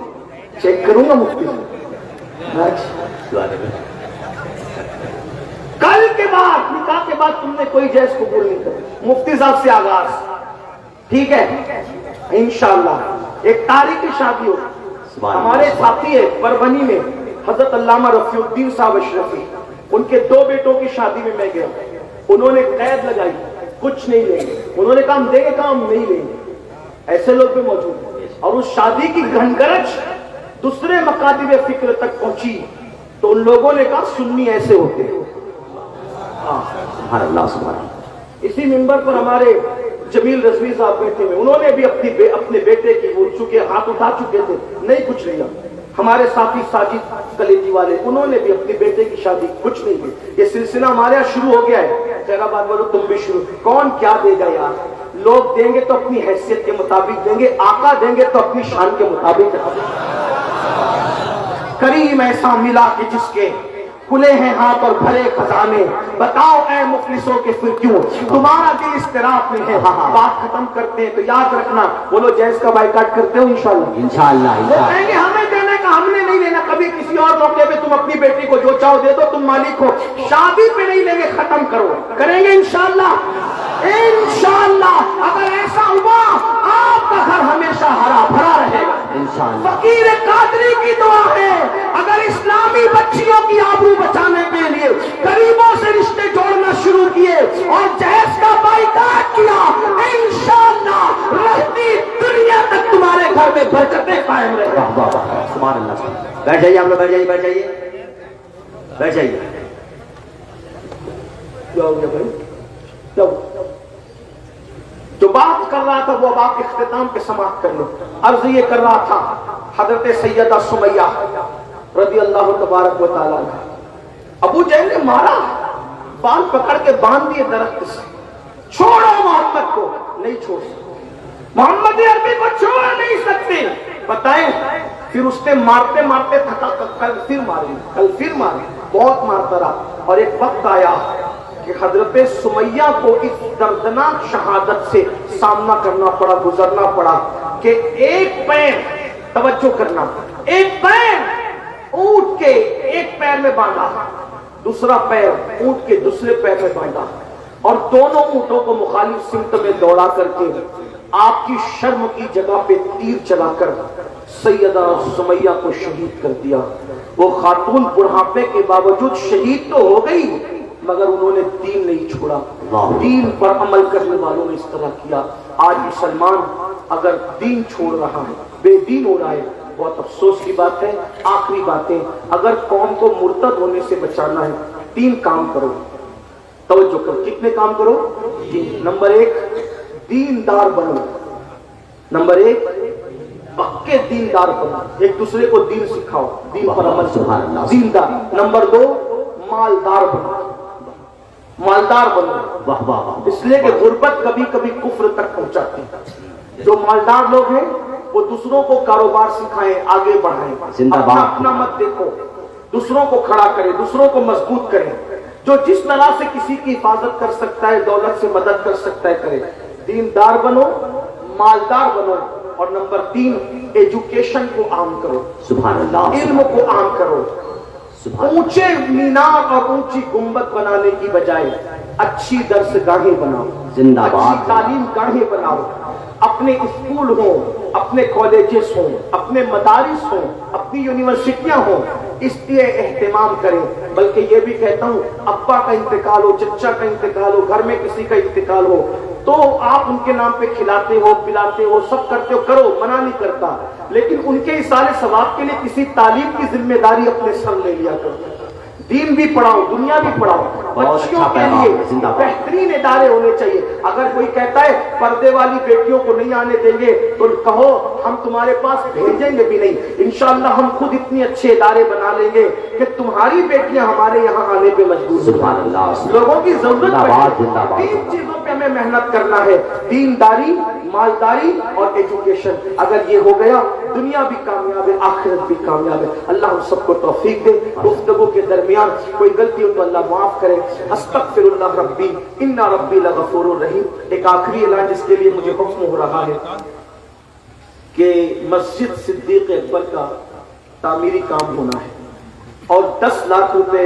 چیک کروں گا مفتی کل کے بعد نکاح کے بعد تم نے کوئی جائز قبول نہیں کرا. مفتی صاحب سے آغاز, ٹھیک ہے انشاءاللہ. ایک تاریخی شادی ہوگی. ہمارے ساتھی ہے پربھنی میں حضرت علامہ رفیع الدین صاحب اشرفی, ان کے 2 بیٹوں کی شادی میں میں گیا. انہوں نے قید لگائی کچھ نہیں لیں گے. انہوں نے کہا ہم دیں گے, کہا ہم نہیں لیں گے. ایسے لوگ بھی موجود ہیں. اور اس شادی کی گھنگرج دوسرے مکاتب فکر تک پہنچی تو ان لوگوں نے کہا سنی ایسے ہوتے ہیں. اسی منبر پر ہمارے جمیل رضوی صاحب بیٹھے ہوئے, انہوں نے بھی اپنے بیٹے کی, وہ چونکہ ہاتھ اٹھا چکے تھے, نہیں کچھ لیا. ہمارے ساتھی ساجد کلیجی والے, انہوں نے بھی اپنے بیٹے کی شادی کچھ نہیں کی. یہ سلسلہ ہمارے یہاں شروع ہو گیا ہے. خیر آباد والوں تم بھی شروع. کون کیا دے گا یار؟ لوگ دیں گے تو اپنی حیثیت کے مطابق دیں گے, آقا دیں گے تو اپنی شان کے مطابق. کریم ایسا ملا کہ جس کے کھلے ہیں ہاتھ اور بھرے خزانے, بتاؤ اے مفلسوں کے پھر کیوں تمہارا دل اضطراب میں ہے. بات ختم کرتے ہیں تو یاد رکھنا, بولو جیز کا بائیکاٹ کرتے ہو انشاءاللہ. انشاءاللہ کہیں گے ہمیں دینے کا, ہم نے نہیں لینا. کبھی کسی اور موقع پہ تم اپنی بیٹی کو جو چاہو دے دو, تم مالک ہو. شادی پہ نہیں لیں گے, ختم کرو. کریں گے انشاءاللہ. انشاءاللہ اگر ایسا ہوا آپ کا گھر ہمیشہ ہرا بھرا رہے گا. فقیر قادری کی دعا ہے, اگر اسلامی بچیوں کی آبرو بچانے کے لیے غریبوں سے رشتے جوڑنا شروع کیے اور جہیز کا بائیکاٹ کیا, انشاءاللہ رہتی دنیا تک تمہارے گھر میں برکتیں قائم رہے گا. سبحان اللہ. بیٹھ جائیے آپ لوگ, بیٹھ جائیے, بیٹھ جائیے, بیٹھ جائیے. کیا ہو گیا بھائی؟ جو بات کر رہا تھا وہ اب آپ اختتام پہ سماعت کر لو. عرض یہ کر رہا تھا حضرت سیدہ سمیہ رضی اللہ تبارک و تعالیٰ عنہ, ابو جہل نے مارا, بال پکڑ کے باندھ دیے درخت سے. چھوڑو محمد کو, نہیں چھوڑ سکتے. محمد عربی کو چھوڑ نہیں سکتے. بتائیں پھر اس نے مارتے مارتے تھکا, کل پھر مارے, کل پھر مارے, بہت مارتا رہا. اور ایک وقت آیا کہ حضرت سمیہ کو اس دردناک شہادت سے سامنا کرنا پڑا, گزرنا پڑا کہ ایک پیر, توجہ کرنا, ایک پیر اونٹ کے ایک پیر میں باندھا, دوسرا پیر اونٹ کے دوسرے پیر میں باندھا, اور دونوں اونٹوں کو مخالف سمت میں دوڑا کر کے آپ کی شرم کی جگہ پہ تیر چلا کر سیدہ سمیہ کو شہید کر دیا. وہ خاتون بڑھاپے کے باوجود شہید تو ہو گئی مگر انہوں نے دین نہیں چھوڑا. دین پر عمل کرنے والوں نے اس طرح کیا. آج مسلمان اگر دین چھوڑ رہا ہے, بے دین ہو رہا ہے, بہت افسوس کی بات ہے. آخری باتیں, اگر قوم کو مرتد ہونے سے بچانا ہے 3 کام کرو. توجہ کرو, کتنے کام کرو؟ 3. نمبر 1 دیندار بنو. نمبر 1 پکے دیندار بنو, ایک دوسرے کو دین سکھاؤ, دین پر عمل. دیندار. نمبر 2 مالدار بنو. مالدار بنو, اس لیے کہ غربت کبھی کبھی کفر تک پہنچاتی ہے. جو مالدار لوگ ہیں وہ دوسروں کو کاروبار سکھائیں, آگے بڑھائیں. اپنا مت دیکھو, دوسروں کو کھڑا کریں, دوسروں کو مضبوط کریں. جو جس طرح سے کسی کی حفاظت کر سکتا ہے, دولت سے مدد کر سکتا ہے, کرے. دیندار بنو, مالدار بنو. اور نمبر 3 ایجوکیشن کو عام کرو. سبحان اللہ. علم کو عام کرو. اونچے مینار اور اونچی گنبد بنانے کی بجائے اچھی درس گاہیں بناؤ, اچھی تعلیم گاہیں بناؤ. اپنے اسکول ہوں, اپنے کالجز ہوں, اپنے مدارس ہوں, اپنی یونیورسٹیاں ہوں, اس لیے اہتمام کریں. بلکہ یہ بھی کہتا ہوں, ابا کا انتقال ہو, چچا کا انتقال ہو, گھر میں کسی کا انتقال ہو تو آپ ان کے نام پہ کھلاتے ہو, پلاتے ہو, سب کرتے ہو, کرو, منع نہیں کرتا. لیکن ان کے اصال ثواب کے لیے کسی تعلیم کی ذمہ داری اپنے سر لے لیا کرو. دین بھی پڑھاؤ, دنیا بھی پڑھاؤ. بچیوں کے لیے بہترین ادارے ہونے چاہیے. اگر کوئی کہتا ہے پردے والی بیٹیوں کو نہیں آنے دیں گے تو کہو ہم تمہارے پاس بھیجیں گے بھی نہیں. انشاءاللہ ہم خود اتنے اچھے ادارے بنا لیں گے کہ تمہاری بیٹیاں ہمارے یہاں آنے پہ مجبور. لوگوں کی ضرورت پڑے. 3 چیزوں پہ میں محنت کرنا ہے، دینداری، مالداری اور ایجوکیشن، اگر یہ ہو گیا دنیا بھی کامیاب ہے، آخرت بھی کامیاب ہے۔ اللہ ہم سب کو توفیق دے۔ گفتگو کے درمیان کوئی غلطی ہو تو اللہ معاف کرے۔ استغفر اللہ ربی ان ربی لغفور الرحیم۔ ایک آخری اعلان جس کے لیے مجھے حکم ہو رہا ہے کہ مسجد صدیق اکبر کا تعمیری کام ہونا ہے اور 10 لاکھ روپے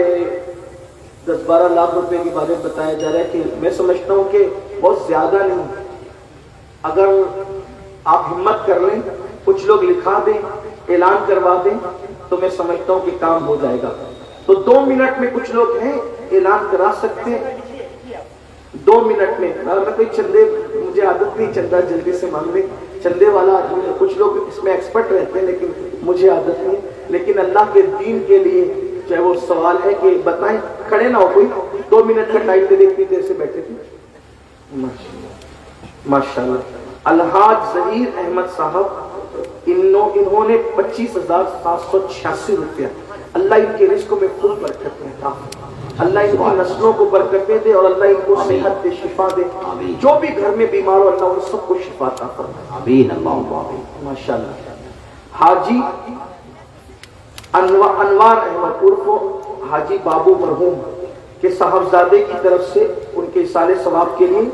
10-12 لاکھ روپے کے بارے میں بتایا جا رہا ہے کہ میں سمجھتا ہوں کہ بہت زیادہ نہیں، اگر آپ ہمت کر لیں، کچھ لوگ لکھا دیں، اعلان کروا دیں تو میں سمجھتا ہوں کہ کام ہو جائے گا۔ تو 2 منٹ میں کچھ لوگ ہیں اعلان کرا سکتے ہیں 2 منٹ میں۔ میں کوئی چندے، مجھے عادت نہیں چندہ جلدی سے مانگنے، چندے والا آدمی ہے، کچھ لوگ اس میں ایکسپرٹ رہتے ہیں لیکن مجھے عادت نہیں، لیکن اللہ کے دین کے لیے چاہے وہ سوال ہے کہ بتائیں، کھڑے نہ ہو کوئی، 2 منٹ کا ٹائم دے دے، اتنی دیر سے بیٹھے تھے۔ ماشاءاللہ الحاج ظہیر احمد صاحب انہوں نے 25,786 روپیہ، اللہ ان کے رزق میں خوب برکت میں تھا، اللہ ان کی نسلوں کو برکتیں دے اور اللہ ان کو صحت دے، شفا دے، جو بھی گھر میں بیمار ہو اللہ ان سب کو شفا عطا فرمائے، آمین اللہم آمین۔ ماشاءاللہ حاجی انوار احمد عرف حاجی بابو مرحوم کے صاحبزادے کی طرف سے ان کے اصالے ثواب کے لیے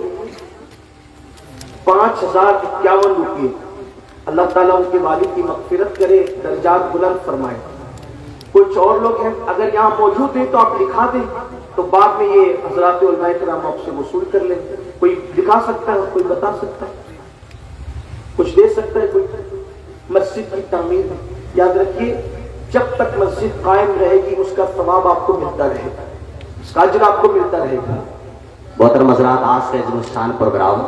5,051 روپئے، اللہ تعالیٰ ان کے والد کی مغفرت کرے، درجات بلند فرمائے۔ کچھ اور لوگ ہیں اگر یہاں موجود ہیں تو آپ لکھا دیں تو بعد میں یہ حضرات علماء کرام آپ سے وصول کر لیں۔ کوئی دکھا سکتا ہے، کوئی بتا سکتا ہے، کچھ دے سکتا ہے کوئی؟ مسجد کی تعمیر یاد رکھیے جب تک مسجد قائم رہے گی اس کا ثواب آپ کو ملتا رہے گا، اس کا اجر آپ کو ملتا رہے گا۔ محترم حضرات، آج کا عظیم پروگرام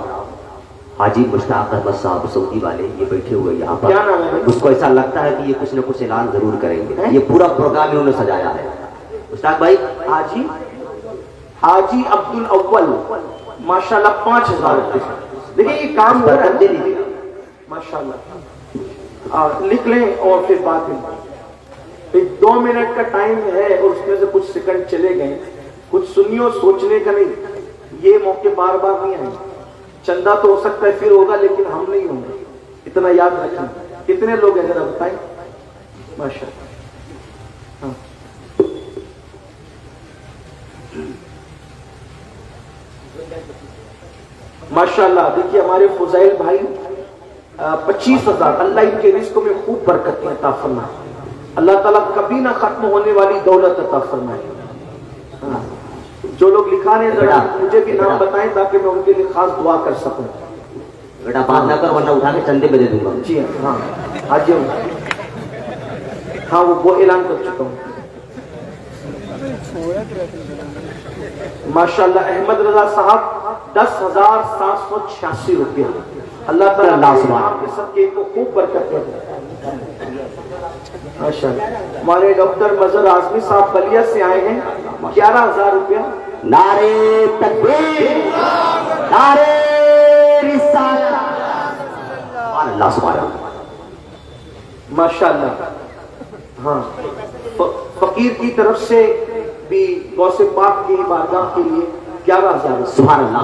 حاجی مشتاق احمد صاحب سعودی والے یہ بیٹھے ہوئے یہاں پر، کیا نام ہے؟ اس کو ایسا لگتا ہے کہ یہ کچھ نہ کچھ اعلان ضرور کریں گے، یہ پورا پروگرام انہوں نے سجایا ہے۔ مشتاق بھائی، حاجی عبد الاول ماشاءاللہ 5,000 روپے، دیکھیں یہ کام ہو رہا ہے ماشاءاللہ، لکھ لیں اور پھر بات میں 2 منٹ کا ٹائم ہے اور اس میں سے کچھ سیکنڈ چلے گئے، کچھ سنیو سوچنے کا نہیں، یہ موقع بار بار نہیں آئے، چندہ تو ہو سکتا ہے پھر ہوگا لیکن ہم نہیں ہوں گے، اتنا یاد رکھیں۔ کتنے لوگ ہیں ذرا بتائیں؟ ماشاءاللہ ہاں ماشاءاللہ، دیکھیے ہمارے فضائل بھائی 25,000، اللہ ان کے رزق میں خوب برکت عطا فرمائے، اللہ تعالیٰ کبھی نہ ختم ہونے والی دولت عطا فرمائے۔ جو لوگ لکھا رہے ہیں ذرا مجھے بھی نام بتائیں تاکہ میں ان کے لیے خاص دعا کر سکوں۔ بیٹا بات نہ کر ورنہ اٹھا کے چندے پہ دے دوں گا۔ جی ہاں حاجی ہاں وہ اعلان کر چکا ہوں۔ ماشاءاللہ احمد رضا صاحب 10,786 روپیہ، اللہ تعالیٰ آپ کے صدقے کو خوب برکت دے۔ ماشاءاللہ ہمارے ڈاکٹر مظہر اعظمی صاحب بلیا سے آئے ہیں 11,000 روپیہ۔ نعرے تکبیر، نعرے رسالت، اللہ سبحانہ ماشاءاللہ ہاں فقیر کی طرف سے بھی غوث پاک کی بارگاہ کے لیے 11,000۔ سبحان اللہ،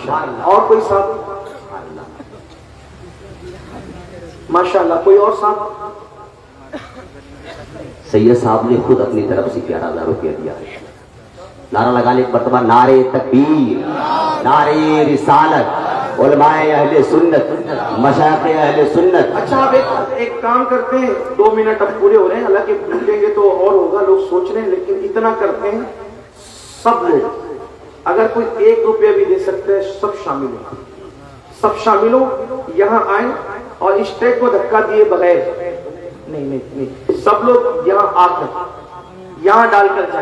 سبحان اللہ۔ اور کوئی صاحب؟ ماشاءاللہ کوئی اور صاحب؟ سید صاحب نے خود اپنی طرف سے 11,000 روپیہ دیا ہے۔ نعرہ لگا لے ایک مرتبہ، نعرے تکبیر، نعرے رسالت، علماء اہل سنت، مشائخ اہل سنت۔ اچھا آپ ایک کام کرتے ہیں، 2 منٹ اب پورے ہو رہے ہیں، حالانکہ بھولیں گے تو اور ہوگا، لوگ سوچ رہے ہیں، لیکن اتنا کرتے ہیں سب لوگ، اگر کوئی 1 روپیہ بھی دے سکتے ہیں سب شامل ہو، سب شامل ہو، یہاں آئیں اور اسٹیج کو دھکا دیے بغیر نہیں، سب لوگ یہاں آ کر یہاں ڈال کر جائیں۔